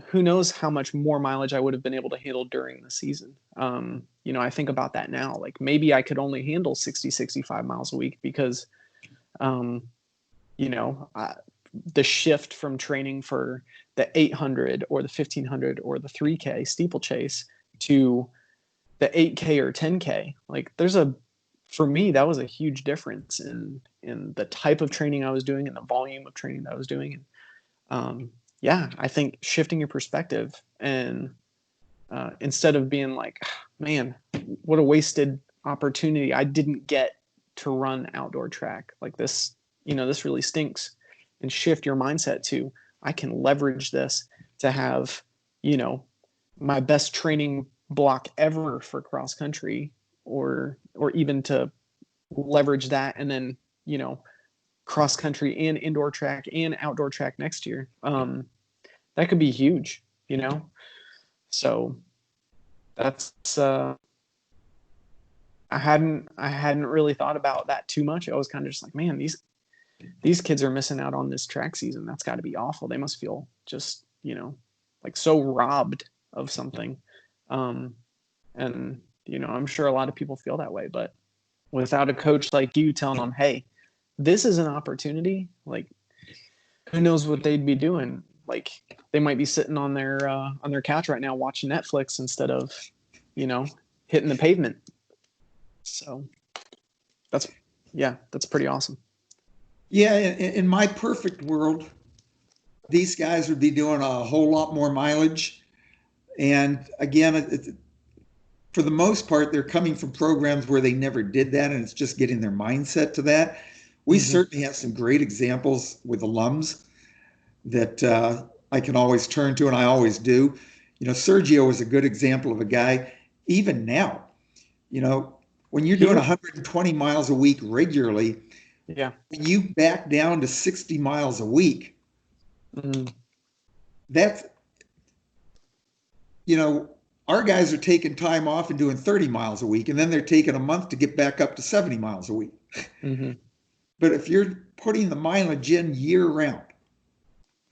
Speaker 1: who knows how much more mileage I would have been able to handle during the season. I think about that now, like maybe I could only handle 60, 65 miles a week because, the shift from training for the 800 or the 1500 or the 3K steeplechase to the 8K or 10K, like for me, that was a huge difference in the type of training I was doing and the volume of training that I was doing. And I think shifting your perspective and instead of being like, man, what a wasted opportunity. I didn't get to run outdoor track like this, this really stinks, and shift your mindset to, I can leverage this to have, my best training block ever for cross country, or even to leverage that and then, cross country and indoor track and outdoor track next year. That could be huge, so that's I hadn't really thought about that too much. I was kind of just like, man, these kids are missing out on this track season. That's got to be awful. They must feel just, like so robbed of something. And, I'm sure a lot of people feel that way, but without a coach like you telling them, hey, this is an opportunity, like who knows what they'd be doing. Like they might be sitting on their couch right now watching Netflix instead of, hitting the pavement. So that's pretty awesome.
Speaker 2: Yeah, in my perfect world, these guys would be doing a whole lot more mileage. And again, for the most part, they're coming from programs where they never did that, and it's just getting their mindset to that. We certainly have some great examples with alums that I can always turn to, and I always do. Sergio is a good example of a guy, even now, You know, when you're doing 120 miles a week regularly,
Speaker 1: yeah,
Speaker 2: when you back down to 60 miles a week,
Speaker 1: mm,
Speaker 2: that's, you know, our guys are taking time off and doing 30 miles a week, and then they're taking a month to get back up to 70 miles a week.
Speaker 1: mm-hmm.
Speaker 2: But if you're putting the mileage in year round,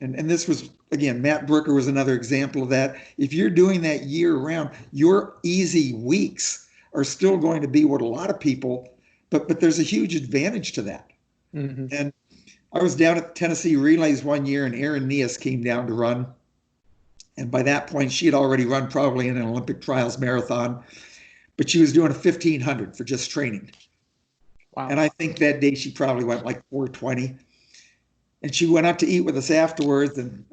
Speaker 2: and this was, again, Matt Brooker was another example of that. If you're doing that year round, your easy weeks are still going to be what a lot of people, but there's a huge advantage to that.
Speaker 1: Mm-hmm.
Speaker 2: And I was down at the Tennessee Relays one year, and Erin Neas came down to run. And by that point, she had already run probably in an Olympic trials marathon, but she was doing a 1500 for just training.
Speaker 1: Wow.
Speaker 2: And I think that day she probably went like 420. And she went up to eat with us afterwards. And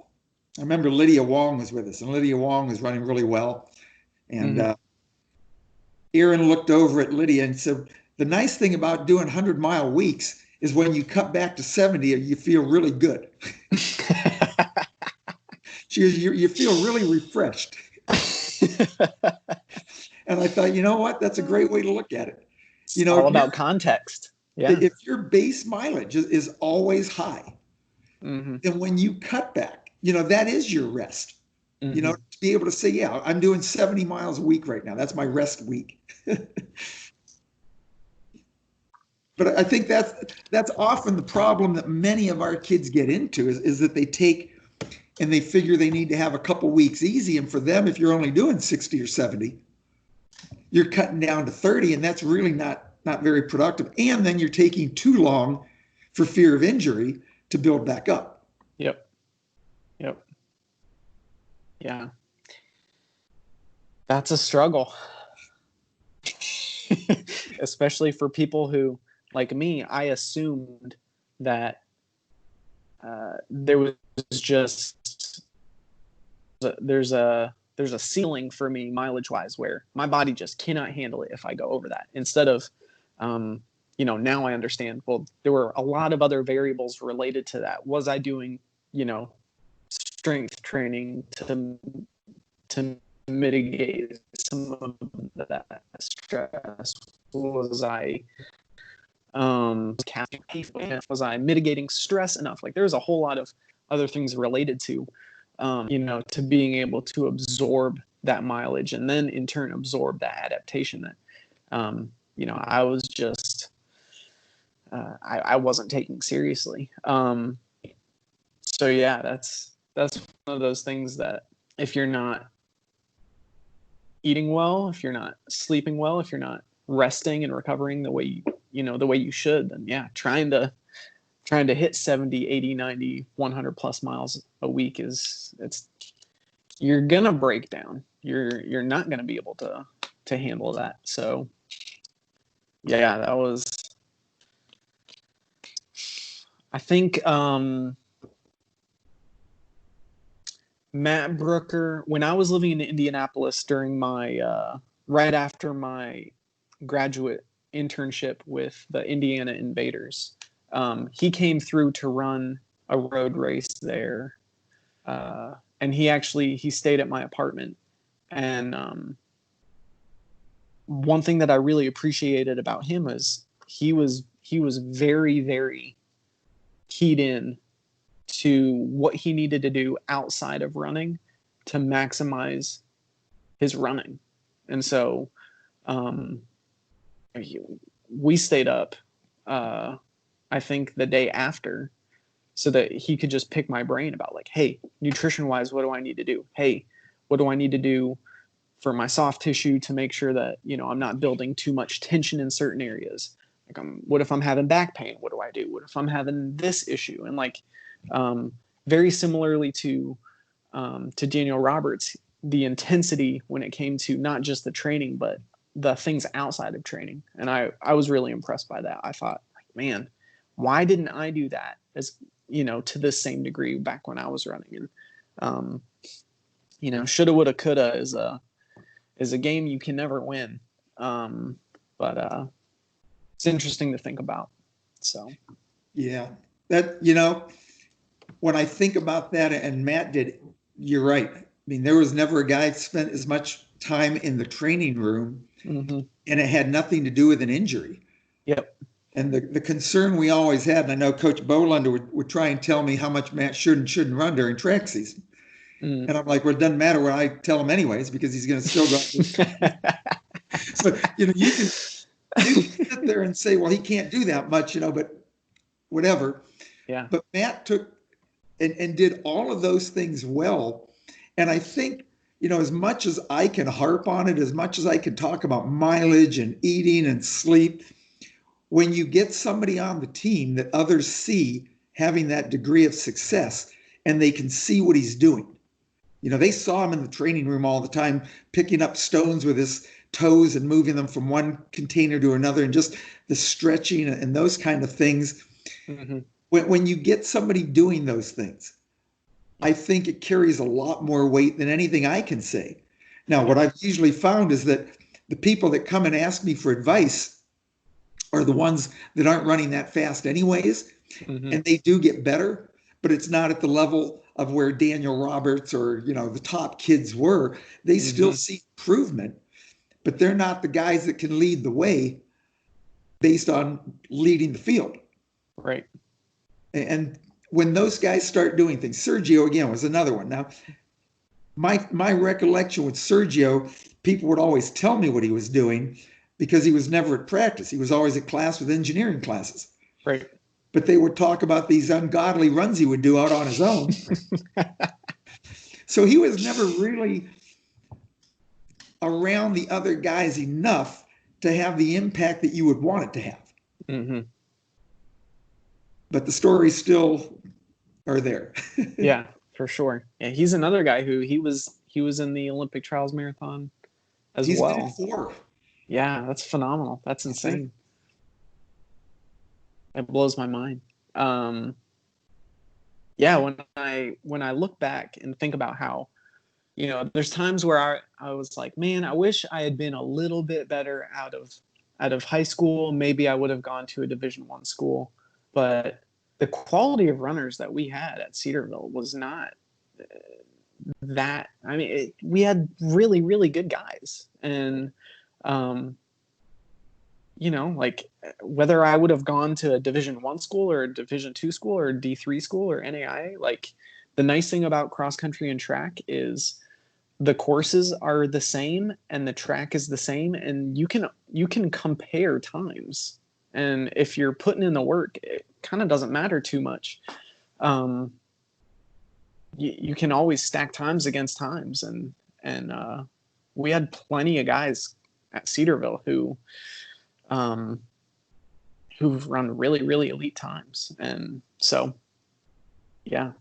Speaker 2: I remember Lydia Wong was with us, and Lydia Wong was running really well. And Erin looked over at Lydia and said, the nice thing about doing 100-mile weeks is when you cut back to 70, you feel really good. She goes, you feel really refreshed. And I thought, you know what? That's a great way to look at it.
Speaker 1: You know, all about context. Yeah.
Speaker 2: If your base mileage is always high, then when you cut back, you know, that is your rest. You know, to be able to say, yeah, I'm doing 70 miles a week right now. That's my rest week. But I think that's often the problem that many of our kids get into is that they take and they figure they need to have a couple weeks easy. And for them, if you're only doing 60 or 70, you're cutting down to 30, and that's really not very productive. And then you're taking too long for fear of injury to build back up.
Speaker 1: Yep. Yeah. That's a struggle. Especially for people who, like me, I assumed that there was just there's a ceiling for me mileage wise where my body just cannot handle it if I go over that. Instead of you know, now I understand, well, there were a lot of other variables related to that. Was I doing, you know, strength training to mitigate some of that stress? Was I was I mitigating stress enough? Like there's a whole lot of other things related to you know, to being able to absorb that mileage and then in turn absorb that adaptation that you know, I was just I wasn't taking seriously. So yeah, that's one of those things that if you're not eating well, if you're not sleeping well, if you're not resting and recovering the way the way you should, then yeah, trying to hit 70, 80, 90, 100 plus miles a week you're going to break down. You're not going to be able to handle that. So yeah, that was, I think, Matt Brooker, when I was living in Indianapolis during my, right after my graduate internship with the Indiana Invaders, he came through to run a road race there. And he stayed at my apartment. And one thing that I really appreciated about him is he was very, very keyed in to what he needed to do outside of running to maximize his running. And so we stayed up, I think the day after, so that he could just pick my brain about like, hey, nutrition wise, what do I need to do? Hey, what do I need to do for my soft tissue to make sure that, you know, I'm not building too much tension in certain areas? Like, what if I'm having back pain? What do I do? What if I'm having this issue? And like, very similarly to Daniel Roberts, the intensity when it came to not just the training, but the things outside of training. And I was really impressed by that. I thought, like, man, why didn't I do that as, you know, to this same degree back when I was running? And, you know, shoulda, woulda, coulda is a game you can never win. But it's interesting to think about. So,
Speaker 2: yeah, that, you know, when I think about that, and Matt did, you're right. I mean, there was never a guy that spent as much time in the training room
Speaker 1: Mm-hmm.
Speaker 2: and it had nothing to do with an injury.
Speaker 1: Yep.
Speaker 2: And the concern we always had, and I know Coach Bolander would try and tell me how much Matt should and shouldn't run during track season.
Speaker 1: Mm.
Speaker 2: And I'm like, well, it doesn't matter what I tell him anyways, because he's going to still go. So, you can sit there and say, well, he can't do that much, but whatever.
Speaker 1: Yeah.
Speaker 2: But Matt took and did all of those things well. And I think, as much as I can harp on it, as much as I can talk about mileage and eating and sleep, when you get somebody on the team that others see having that degree of success and they can see what he's doing. They saw him in the training room all the time, picking up stones with his toes and moving them from one container to another, and just the stretching and those kind of things.
Speaker 1: Mm-hmm.
Speaker 2: When you get somebody doing those things, I think it carries a lot more weight than anything I can say. Now, what I've usually found is that the people that come and ask me for advice are the ones that aren't running that fast anyways,
Speaker 1: Mm-hmm.
Speaker 2: and they do get better, but it's not at the level of where Daniel Roberts or, the top kids were. They still see improvement, but they're not the guys that can lead the way based on leading the field.
Speaker 1: Right.
Speaker 2: And when those guys start doing things, Sergio, again, was another one. Now, my recollection with Sergio, people would always tell me what he was doing because he was never at practice. He was always at class with engineering classes.
Speaker 1: Right.
Speaker 2: But they would talk about these ungodly runs he would do out on his own. So he was never really around the other guys enough to have the impact that you would want it to have.
Speaker 1: Mm-hmm.
Speaker 2: But the stories still are there.
Speaker 1: Yeah, for sure. Yeah, he's another guy who he was in the Olympic trials marathon as well.
Speaker 2: He's been 4.
Speaker 1: Yeah, that's phenomenal. That's insane. It blows my mind. Yeah, when I look back and think about how, there's times where I was like, man, I wish I had been a little bit better out of high school. Maybe I would have gone to a Division I school, but the quality of runners that we had at Cedarville was not that. I mean, we had really, really good guys, and like whether I would have gone to a Division I school or a Division II school or a D3 school or NAIA, like the nice thing about cross-country and track is the courses are the same and the track is the same, and you can compare times. And if you're putting in the work, it kind of doesn't matter too much. You can always stack times against times, and we had plenty of guys at Cedarville who've run really, really elite times. And so, yeah.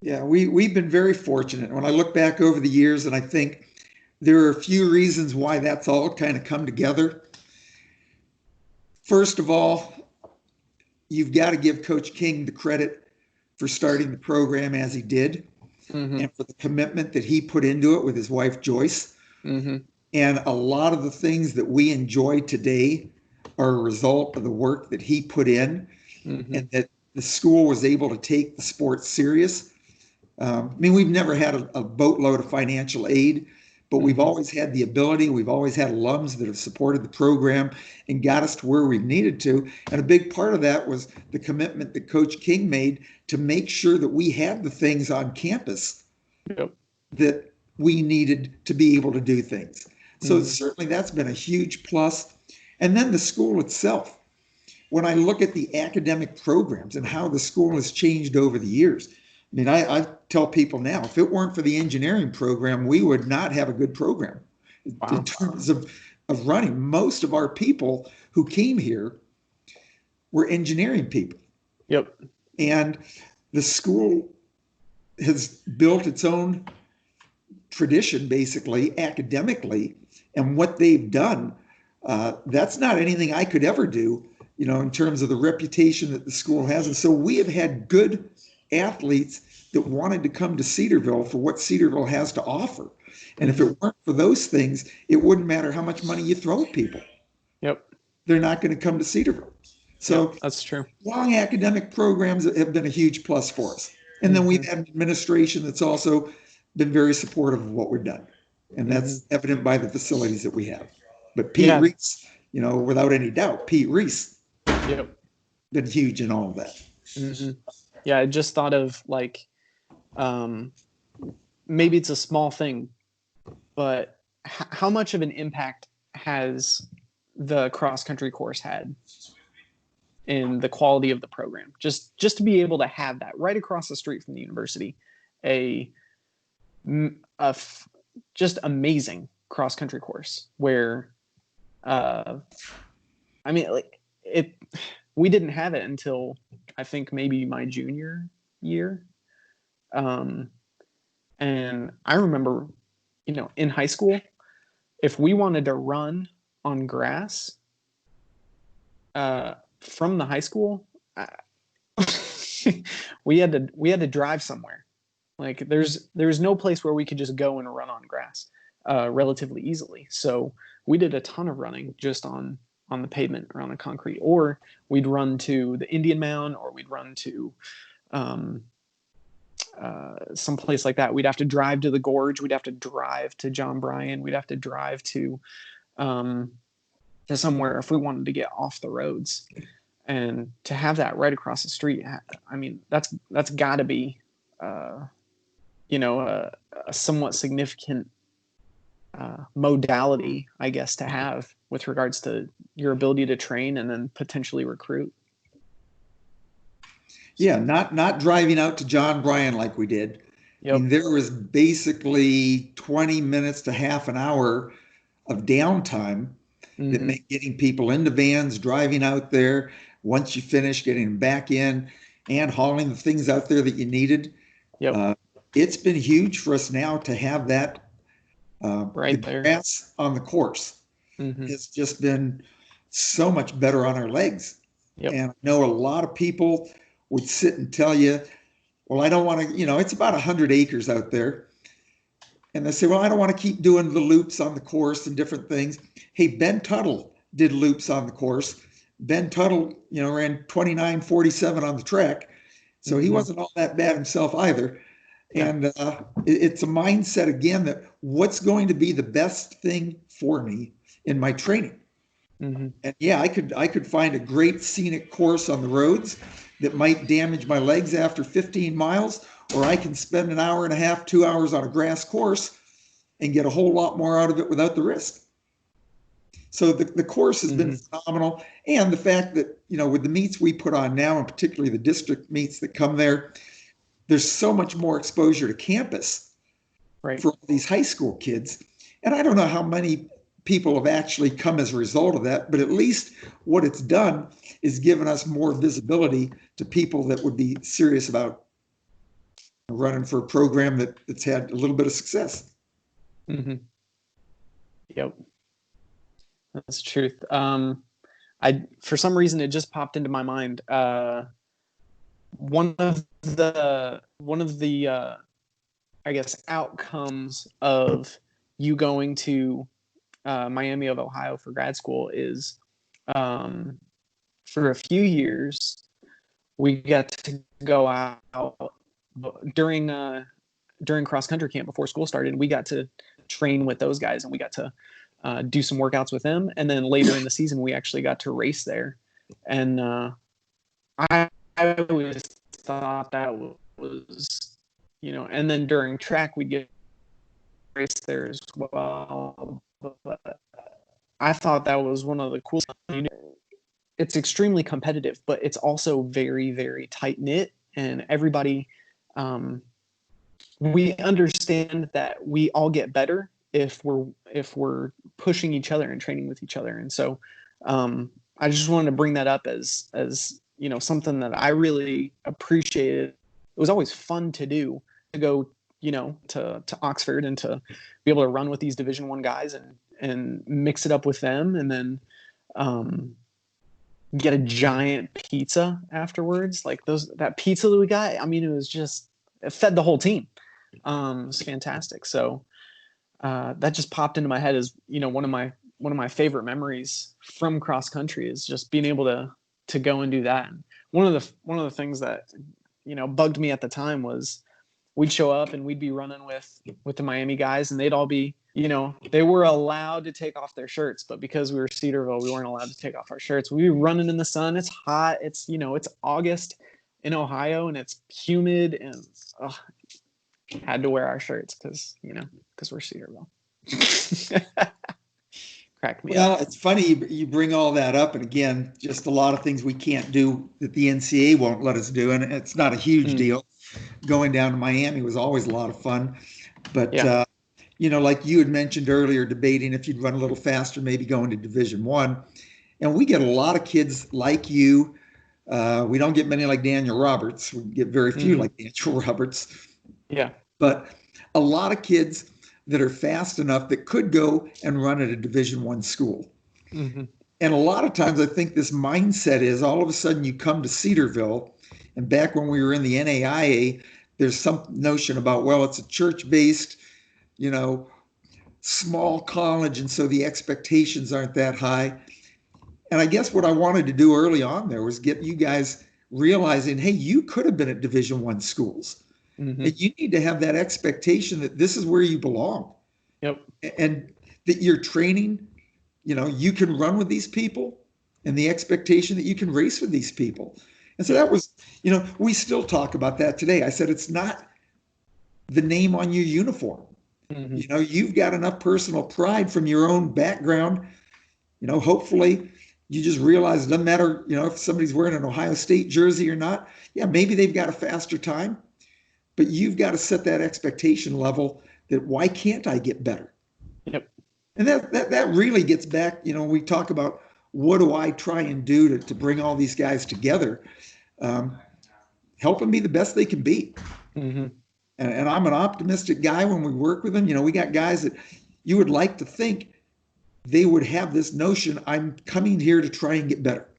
Speaker 2: Yeah, we've been very fortunate. When I look back over the years, and I think there are a few reasons why that's all kind of come together. First of all, you've got to give Coach King the credit for starting the program as he did, and for the commitment that he put into it with his wife, Joyce.
Speaker 1: Mm-hmm.
Speaker 2: And a lot of the things that we enjoy today are a result of the work that he put in, and that the school was able to take the sport serious. We've never had a boatload of financial aid, but we've always had the ability. We've always had alums that have supported the program and got us to where we've needed to. And a big part of that was the commitment that Coach King made to make sure that we had the things on campus that we needed to be able to do things. So certainly that's been a huge plus. And then the school itself. When I look at the academic programs and how the school has changed over the years, I tell people now, if it weren't for the engineering program, we would not have a good program. Wow. In terms of running. Most of our people who came here were engineering people.
Speaker 1: Yep.
Speaker 2: And the school has built its own tradition, basically, academically, and what they've done, that's not anything I could ever do, in terms of the reputation that the school has. And so we have had good athletes that wanted to come to Cedarville for what Cedarville has to offer. And if it weren't for those things, it wouldn't matter how much money you throw at people.
Speaker 1: Yep.
Speaker 2: They're not going to come to Cedarville. So
Speaker 1: that's true.
Speaker 2: Long academic programs have been a huge plus for us. And then we've had an administration that's also been very supportive of what we've done. And that's evident by the facilities that we have. But Pete Reese, without any doubt, Pete Reese,
Speaker 1: yep,
Speaker 2: been huge in all of that.
Speaker 1: Mm-hmm. Yeah, I just thought of like, maybe it's a small thing, but how much of an impact has the cross-country course had in the quality of the program? Just to be able to have that right across the street from the university, just amazing cross-country course where, I mean, like we didn't have it until I think maybe my junior year. And I remember, in high school, if we wanted to run on grass, from the high school, we had to drive somewhere. Like there's no place where we could just go and run on grass, relatively easily. So we did a ton of running just on the pavement or on the concrete, or we'd run to the Indian Mound, or we'd run to, some place like that. We'd have to drive to the gorge. We'd have to drive to John Bryan. We'd have to drive to somewhere if we wanted to get off the roads. And to have that right across the street, I mean, that's got to be, a somewhat significant modality, I guess, to have with regards to your ability to train and then potentially recruit.
Speaker 2: Yeah, not driving out to John Bryan like we did.
Speaker 1: Yep.
Speaker 2: I mean, there was basically 20 minutes to half an hour of downtime that made getting people into vans, driving out there, once you finish, getting them back in and hauling the things out there that you needed.
Speaker 1: Yep.
Speaker 2: It's been huge for us now to have that
Speaker 1: right
Speaker 2: the
Speaker 1: there.
Speaker 2: grass on the course. It's just been so much better on our legs.
Speaker 1: Yep.
Speaker 2: And I know a lot of people would sit and tell you, well, I don't want to, it's about 100 acres out there. And they say, well, I don't want to keep doing the loops on the course and different things. Hey, Ben Tuttle did loops on the course. Ben Tuttle, ran 29:47 on the track. So he wasn't all that bad himself either. And it's a mindset, again, that what's going to be the best thing for me in my training. And yeah, I could find a great scenic course on the roads that might damage my legs after 15 miles, or I can spend an hour and a half, 2 hours on a grass course and get a whole lot more out of it without the risk. So the course has been phenomenal. And the fact that, with the meets we put on now, and particularly the district meets that come there, there's so much more exposure to campus for these high school kids. And I don't know how many people have actually come as a result of that, but at least what it's done is given us more visibility to people that would be serious about running for a program that's had a little bit of success.
Speaker 1: Yep. That's the truth. For some reason, it just popped into my mind. One of the I guess outcomes of you going to Miami of Ohio for grad school is, for a few years we got to go out during cross-country camp before school started. We got to train with those guys, and we got to do some workouts with them. And then later in the season, we actually got to race there. And I always thought that was, and then during track, we'd get race there as well. But I thought that was one of the coolest. It's extremely competitive, but it's also very, very tight knit, and everybody, we understand that we all get better if we're pushing each other and training with each other. And so I just wanted to bring that up as something that I really appreciated. It was always fun to do, to go to Oxford and to be able to run with these Division I guys and mix it up with them, and then get a giant pizza afterwards. Like that pizza that we got, I mean, it fed the whole team. It was fantastic. So that just popped into my head as one of my favorite memories from cross country is just being able to go and do that. And one of the things that bugged me at the time was we'd show up and we'd be running with the Miami guys, and they'd all be they were allowed to take off their shirts, but because we were Cedarville, we weren't allowed to take off our shirts. We were running in the sun. It's hot. It's August in Ohio, and it's humid, and had to wear our shirts because we're Cedarville. Crack me up.
Speaker 2: Well, it's funny you bring all that up, and again, just a lot of things we can't do that the NCAA won't let us do, and it's not a huge deal. Going down to Miami was always a lot of fun, but like you had mentioned earlier, debating if you'd run a little faster, maybe going to Division I, and we get a lot of kids like you. We don't get many like Daniel Roberts. We get very few like Daniel Roberts.
Speaker 1: Yeah,
Speaker 2: but a lot of kids that are fast enough that could go and run at a Division I school. And a lot of times I think this mindset is all of a sudden you come to Cedarville, and back when we were in the NAIA, there's some notion about, well, it's a church-based, small college, and so the expectations aren't that high. And I guess what I wanted to do early on there was get you guys realizing, hey, you could have been at Division I schools. And you need to have that expectation that this is where you belong.
Speaker 1: Yep.
Speaker 2: And that you're training, you can run with these people, and the expectation that you can race with these people. And so that was, we still talk about that today. I said, it's not the name on your uniform. You've got enough personal pride from your own background. Hopefully you just realize it doesn't matter, if somebody's wearing an Ohio State jersey or not. Yeah, maybe they've got a faster time. But you've got to set that expectation level that why can't I get better?
Speaker 1: Yep.
Speaker 2: And that really gets back, we talk about what do I try and do to bring all these guys together, help them be the best they can be. And I'm an optimistic guy when we work with them. We got guys that you would like to think they would have this notion, I'm coming here to try and get better.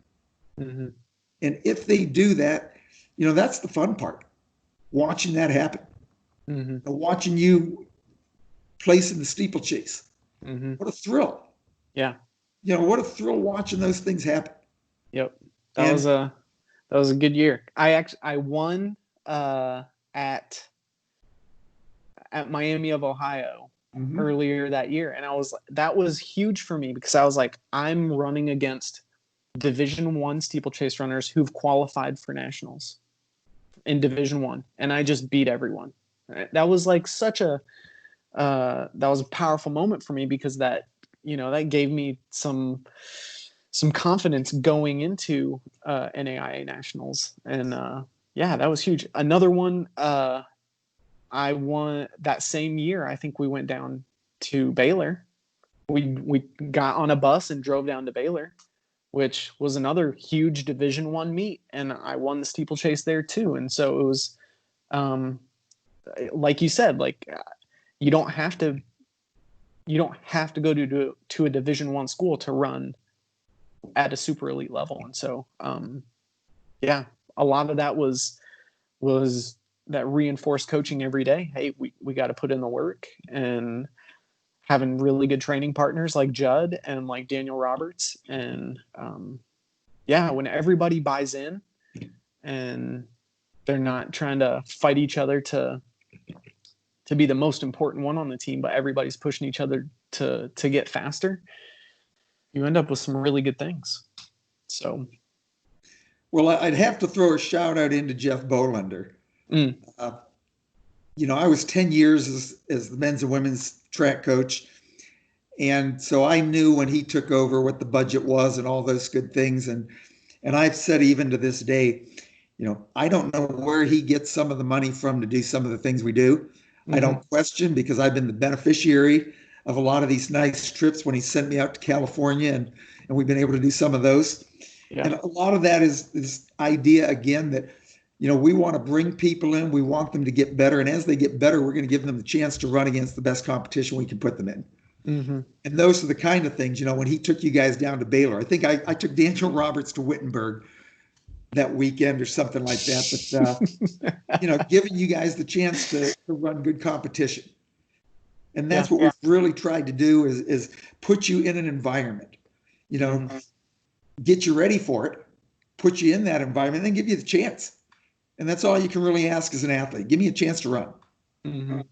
Speaker 2: And if they do that, that's the fun part. Watching that happen, watching you place in the steeplechase. What a thrill.
Speaker 1: Yeah.
Speaker 2: What a thrill watching those things happen.
Speaker 1: Yep. That was a good year. I won at Miami of Ohio earlier that year. And that was huge for me because I was like, I'm running against Division I steeplechase runners who've qualified for nationals in Division I, and I just beat everyone. That was like that was a powerful moment for me because that gave me some confidence going into NAIA nationals. And that was huge. Another one, I won that same year. I think we went down to Baylor. We got on a bus and drove down to Baylor, which was another huge Division I meet, and I won the steeplechase there too. And so it was, like you said, you don't have to go to a Division I school to run at a super elite level. And so, a lot of that was that reinforced coaching every day. Hey, we got to put in the work, and having really good training partners like Judd and like Daniel Roberts. And when everybody buys in and they're not trying to fight each other to be the most important one on the team, but everybody's pushing each other to get faster, you end up with some really good things. So,
Speaker 2: well, I'd have to throw a shout out into Jeff Bolander. I was 10 years as the men's and women's track coach. And so I knew when he took over what the budget was and all those good things. And I've said even to this day, I don't know where he gets some of the money from to do some of the things we do. I don't question, because I've been the beneficiary of a lot of these nice trips when he sent me out to California, and we've been able to do some of those. Yeah. And a lot of that is this idea, again, that we want to bring people in. We want them to get better. And as they get better, we're going to give them the chance to run against the best competition we can put them in. And those are the kind of things, when he took you guys down to Baylor, I think I took Daniel Roberts to Wittenberg that weekend or something like that. But, giving you guys the chance to run good competition. And that's what we've really tried to do is put you in an environment, get you ready for it, put you in that environment, and then give you the chance. And that's all you can really ask as an athlete. Give me a chance to run.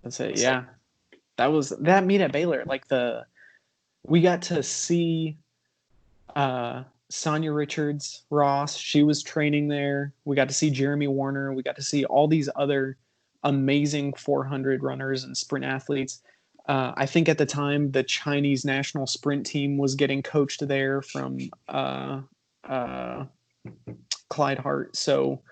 Speaker 1: That's it. Yeah. that meet at Baylor. Like we got to see Sonia Richards Ross. She was training there. We got to see Jeremy Warner. We got to see all these other amazing 400 runners and sprint athletes. I think at the time the Chinese national sprint team was getting coached there from Clyde Hart. So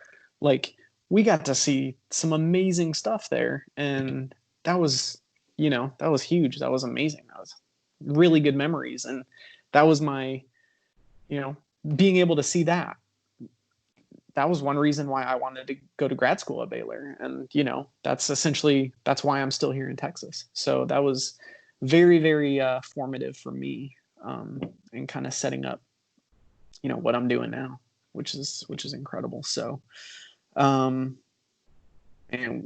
Speaker 1: like we got to see some amazing stuff there, and that was huge. That was amazing. That was really good memories, and that was my, being able to see that. That was one reason why I wanted to go to grad school at Baylor. And, that's why I'm still here in Texas. So that was very, very formative for me, and kind of setting up, what I'm doing now, which is incredible. So, and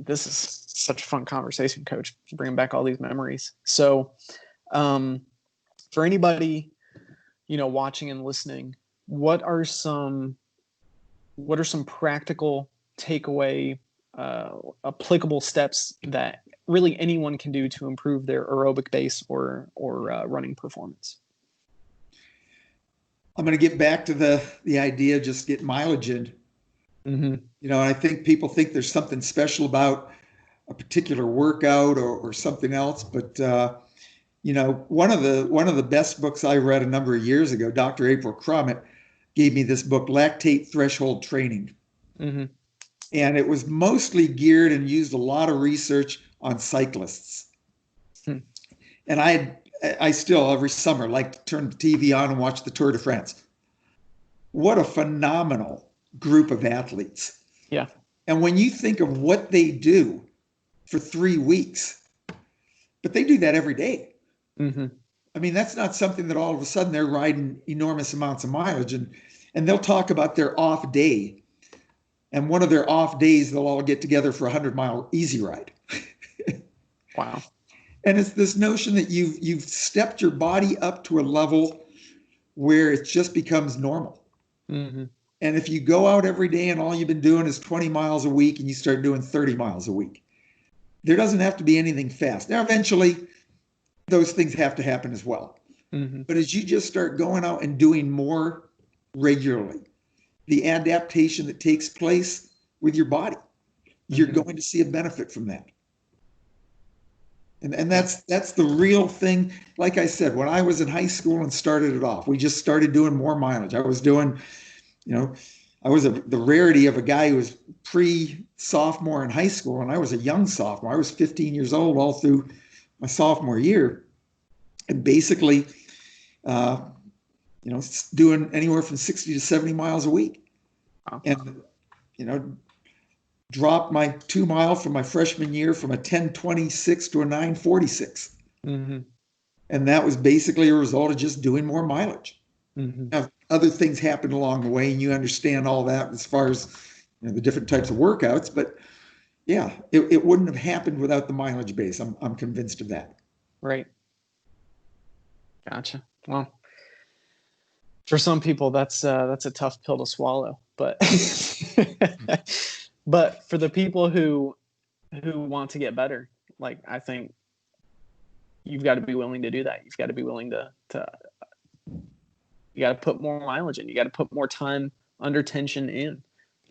Speaker 1: this is such a fun conversation, Coach, bringing back all these memories. So, for anybody, watching and listening, what are some practical takeaway, applicable steps that really anyone can do to improve their aerobic base or running performance?
Speaker 2: I'm going to get back to the idea of just get mileage in.
Speaker 1: Mm-hmm.
Speaker 2: I think people think there's something special about a particular workout or something else, but one of the best books I read a number of years ago, Dr. April Crummett gave me this book, Lactate Threshold Training.
Speaker 1: Mm-hmm.
Speaker 2: And it was mostly geared and used a lot of research on cyclists. And I still every summer like to turn the TV on and watch the Tour de France. What a phenomenal group of athletes.
Speaker 1: Yeah.
Speaker 2: And when you think of what they do for 3 weeks, but they do that every day.
Speaker 1: Mm-hmm.
Speaker 2: I mean, that's not something that all of a sudden they're riding enormous amounts of mileage, and they'll talk about their off day. And one of their off days, they'll all get together for a 100-mile easy ride.
Speaker 1: Wow.
Speaker 2: And it's this notion that you've stepped your body up to a level where it just becomes normal.
Speaker 1: Mm-hmm.
Speaker 2: And if you go out every day and all you've been doing is 20 miles a week and you start doing 30 miles a week, there doesn't have to be anything fast. Now, eventually, those things have to happen as well.
Speaker 1: Mm-hmm.
Speaker 2: But as you just start going out and doing more regularly, the adaptation that takes place with your body, you're
Speaker 1: Mm-hmm.
Speaker 2: going to see a benefit from that. And that's the real thing. Like I said, when I was in high school and started it off, we just started doing more mileage. I was doing, I was the rarity of a guy who was pre-sophomore in high school, and I was a young sophomore. I was 15 years old all through my sophomore year, and basically, doing anywhere from 60 to 70 miles a week.
Speaker 1: Wow.
Speaker 2: And, dropped my 2 mile from my freshman year from a 10:26 to a 9:46.
Speaker 1: Mm-hmm.
Speaker 2: And that was basically a result of just doing more mileage.
Speaker 1: Mm-hmm.
Speaker 2: Now, other things happened along the way, and you understand all that as far as the different types of workouts. But yeah, it wouldn't have happened without the mileage base. I'm convinced of that.
Speaker 1: Right. Gotcha. Well, for some people, that's a tough pill to swallow, but but for the people who want to get better, like, I think you've got to be willing to do that. You've got to be willing to you got to put more mileage in. You got to put more time under tension in,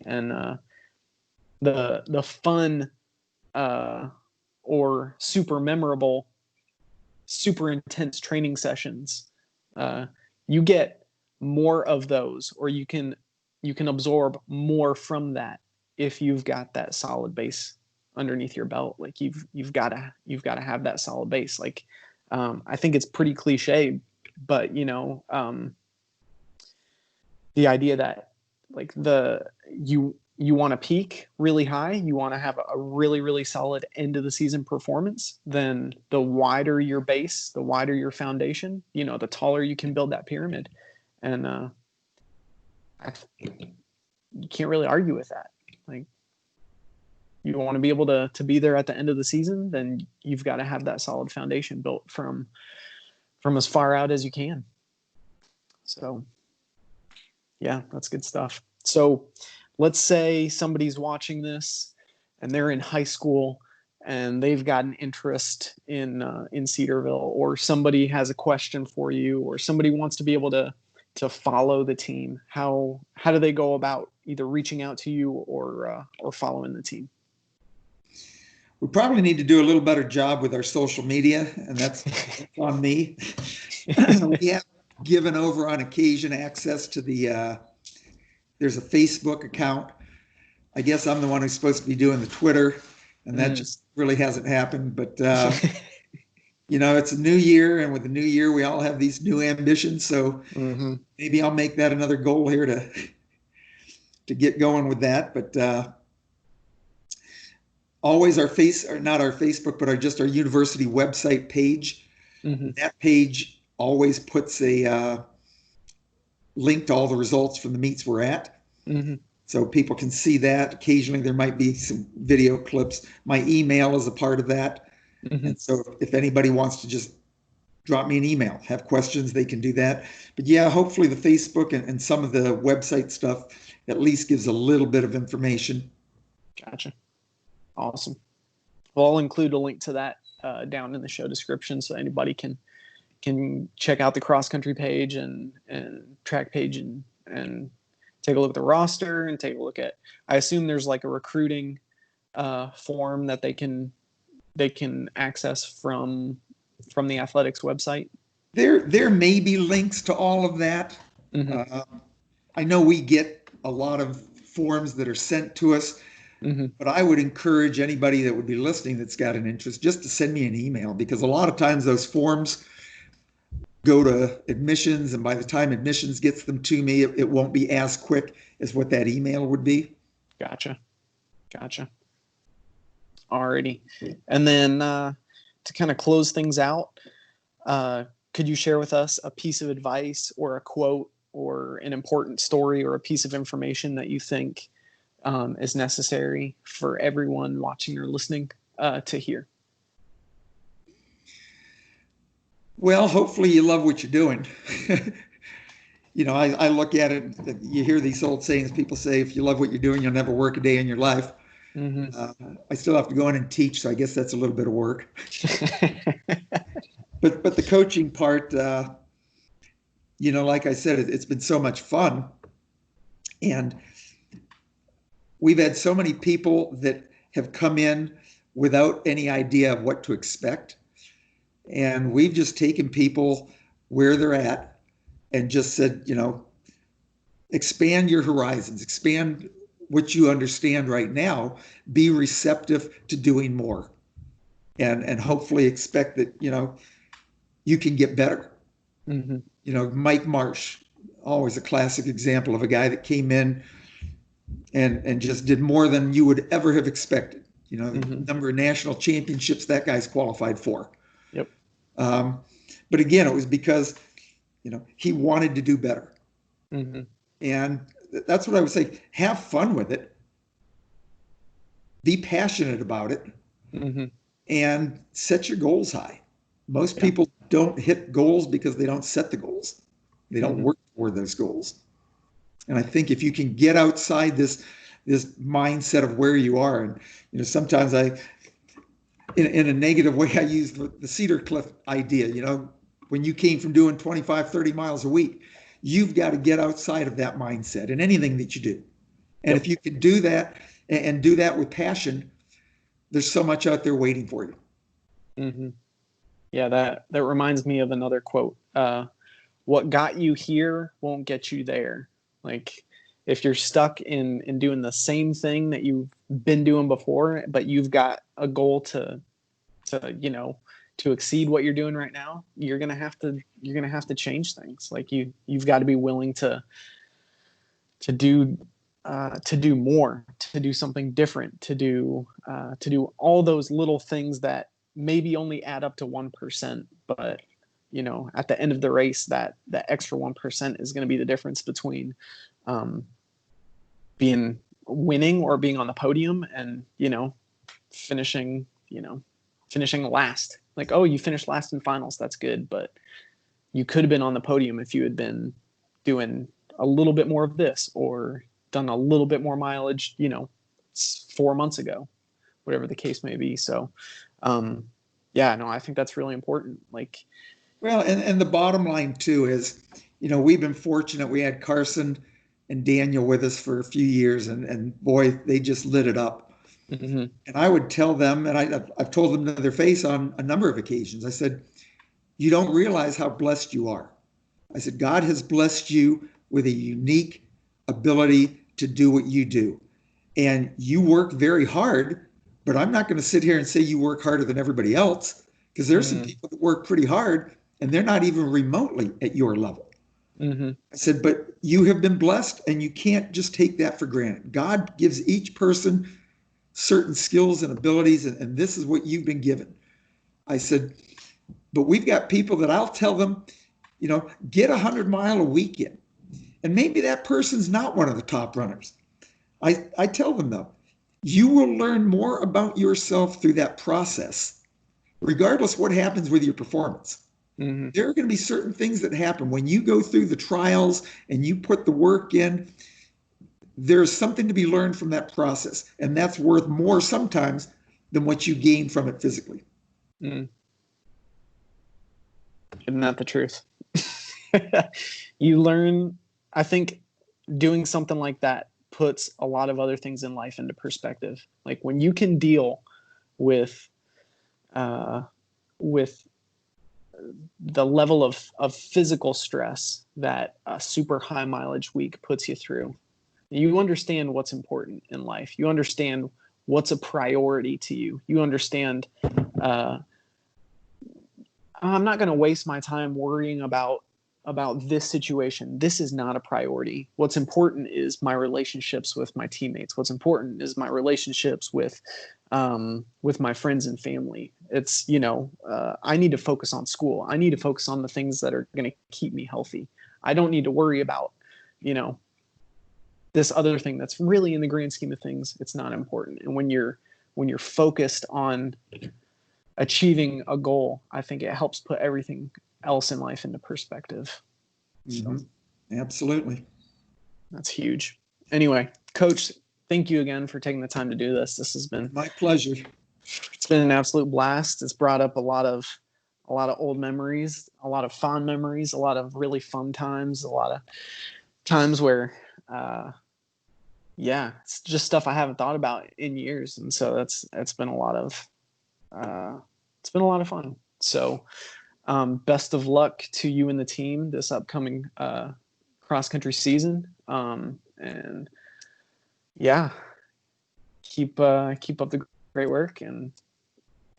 Speaker 1: and the fun or super memorable, super intense training sessions, you get more of those, or you can absorb more from that if you've got that solid base underneath your belt. Like you've got to have that solid base. Like, I think it's pretty cliche, but the idea that like you want to peak really high, you want to have a really, really solid end of the season performance, then the wider your base, the wider your foundation, the taller you can build that pyramid. And you can't really argue with that. Like, you want to be able to be there at the end of the season, then you've got to have that solid foundation built from as far out as you can. So yeah, that's good stuff. So let's say somebody's watching this and they're in high school and they've got an interest in Cedarville, or somebody has a question for you, or somebody wants to be able to follow the team, how do they go about either reaching out to you or following the team?
Speaker 2: We probably need to do a little better job with our social media, and that's on me. We have given over on occasion access to there's a Facebook account. I guess I'm the one who's supposed to be doing the Twitter, and that just really hasn't happened. But, it's a new year, and with the new year, we all have these new ambitions. So maybe I'll make that another goal here to get going with that. But always not our Facebook, but our university website page. That page always puts a link to all the results from the meets we're at. So people can see that. Occasionally there might be some video clips. My email is a part of that. And so if anybody wants to just drop me an email, have questions, they can do that. But yeah, hopefully the Facebook and some of the website stuff at least gives a little bit of information.
Speaker 1: Gotcha. Awesome. Well, I'll include a link to that down in the show description, so anybody can check out the cross-country page and track page and take a look at the roster and take a look at, I assume there's like a recruiting form that they can access from the athletics website.
Speaker 2: There may be links to all of that. I know we get a lot of forms that are sent to us, but I would encourage anybody that would be listening that's got an interest just to send me an email, because a lot of times those forms go to admissions, and by the time admissions gets them to me, it won't be as quick as what that email would be.
Speaker 1: Gotcha. Alrighty. And then to kind of close things out, could you share with us a piece of advice or a quote or an important story or a piece of information that you think is necessary for everyone watching or listening to hear?
Speaker 2: Well, hopefully you love what you're doing. I look at it, you hear these old sayings, people say, if you love what you're doing, you'll never work a day in your life. I still have to go in and teach, so I guess that's a little bit of work. But the coaching part, like I said, it's been so much fun. And we've had so many people that have come in without any idea of what to expect. And we've just taken people where they're at and just said, expand your horizons, expand what you understand right now, be receptive to doing more, and hopefully expect that, you can get better. Mike Marsh, always a classic example of a guy that came in and just did more than you would ever have expected. The number of national championships that guy's qualified for.
Speaker 1: Yep.
Speaker 2: But again, it was because, he wanted to do better. And that's what I would say. Have fun with it. Be passionate about it. And set your goals high. Most people don't hit goals because they don't set the goals. They don't work toward those goals. And I think if you can get outside this mindset of where you are, and sometimes in a negative way, I use the Cedar Cliff idea. When you came from doing 25, 30 miles a week, you've got to get outside of that mindset in anything that you do. And if you can do that and do that with passion, there's so much out there waiting for you.
Speaker 1: Yeah, that reminds me of another quote. What got you here won't get you there. Like, if you're stuck in doing the same thing that you've been doing before, but you've got a goal to exceed what you're doing right now, you're gonna have to change things. Like you've got to be willing to do more, to do something different, to do all those little things that maybe only add up to 1%, but at the end of the race, that extra 1% is going to be the difference between winning or being on the podium and finishing last. Like, oh, you finished last in finals, that's good, but you could have been on the podium if you had been doing a little bit more of this or done a little bit more mileage 4 months ago. whatever the case may be. So, yeah, no, I think that's really important. Like,
Speaker 2: well, and the bottom line too is, we've been fortunate. We had Carson and Daniel with us for a few years, and boy, they just lit it up.
Speaker 1: mm-hmm.
Speaker 2: And I would tell them, and I've told them to their face on a number of occasions, I said, you don't realize how blessed you are. I said, God has blessed you with a unique ability to do what you do. And you work very hard, but I'm not going to sit here and say you work harder than everybody else, because there's some people that work pretty hard and they're not even remotely at your level.
Speaker 1: Mm-hmm.
Speaker 2: I said, but you have been blessed and you can't just take that for granted. God gives each person certain skills and abilities, and this is what you've been given. I said, but we've got people that I'll tell them, get 100-mile a weekend. And maybe that person's not one of the top runners. I tell them, though, you will learn more about yourself through that process, regardless what happens with your performance.
Speaker 1: Mm-hmm.
Speaker 2: There are going to be certain things that happen when you go through the trials and you put the work in. There's something to be learned from that process, and that's worth more sometimes than what you gain from it physically.
Speaker 1: Mm. Isn't that the truth? You learn, I think doing something like that puts a lot of other things in life into perspective. Like when you can deal with the level of physical stress that a super high mileage week puts you through, you understand what's important in life. You understand what's a priority to you. You understand, I'm not going to waste my time worrying about this situation. This is not a priority. What's important is my relationships with my teammates. What's important is my relationships with my friends and family. It's, I need to focus on school. I need to focus on the things that are going to keep me healthy. I don't need to worry about, this other thing that's really in the grand scheme of things, it's not important. And when you're focused on achieving a goal, I think it helps put everything else in life into perspective.
Speaker 2: Mm-hmm. So, absolutely.
Speaker 1: That's huge. Anyway, Coach, thank you again for taking the time to do this. This has been
Speaker 2: my pleasure.
Speaker 1: It's been an absolute blast. It's brought up a lot of old memories, a lot of fond memories, a lot of really fun times, a lot of times where, it's just stuff I haven't thought about in years. And so it's been a lot of fun. So, best of luck to you and the team this upcoming cross-country season. And yeah, keep up the great work. And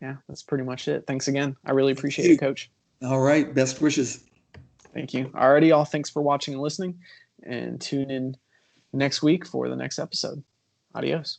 Speaker 1: yeah, that's pretty much it. Thanks again. I really appreciate it, Coach.
Speaker 2: All right. Best wishes.
Speaker 1: Thank you. Alrighty, y'all. Thanks for watching and listening, and tune in next week for the next episode. Adios.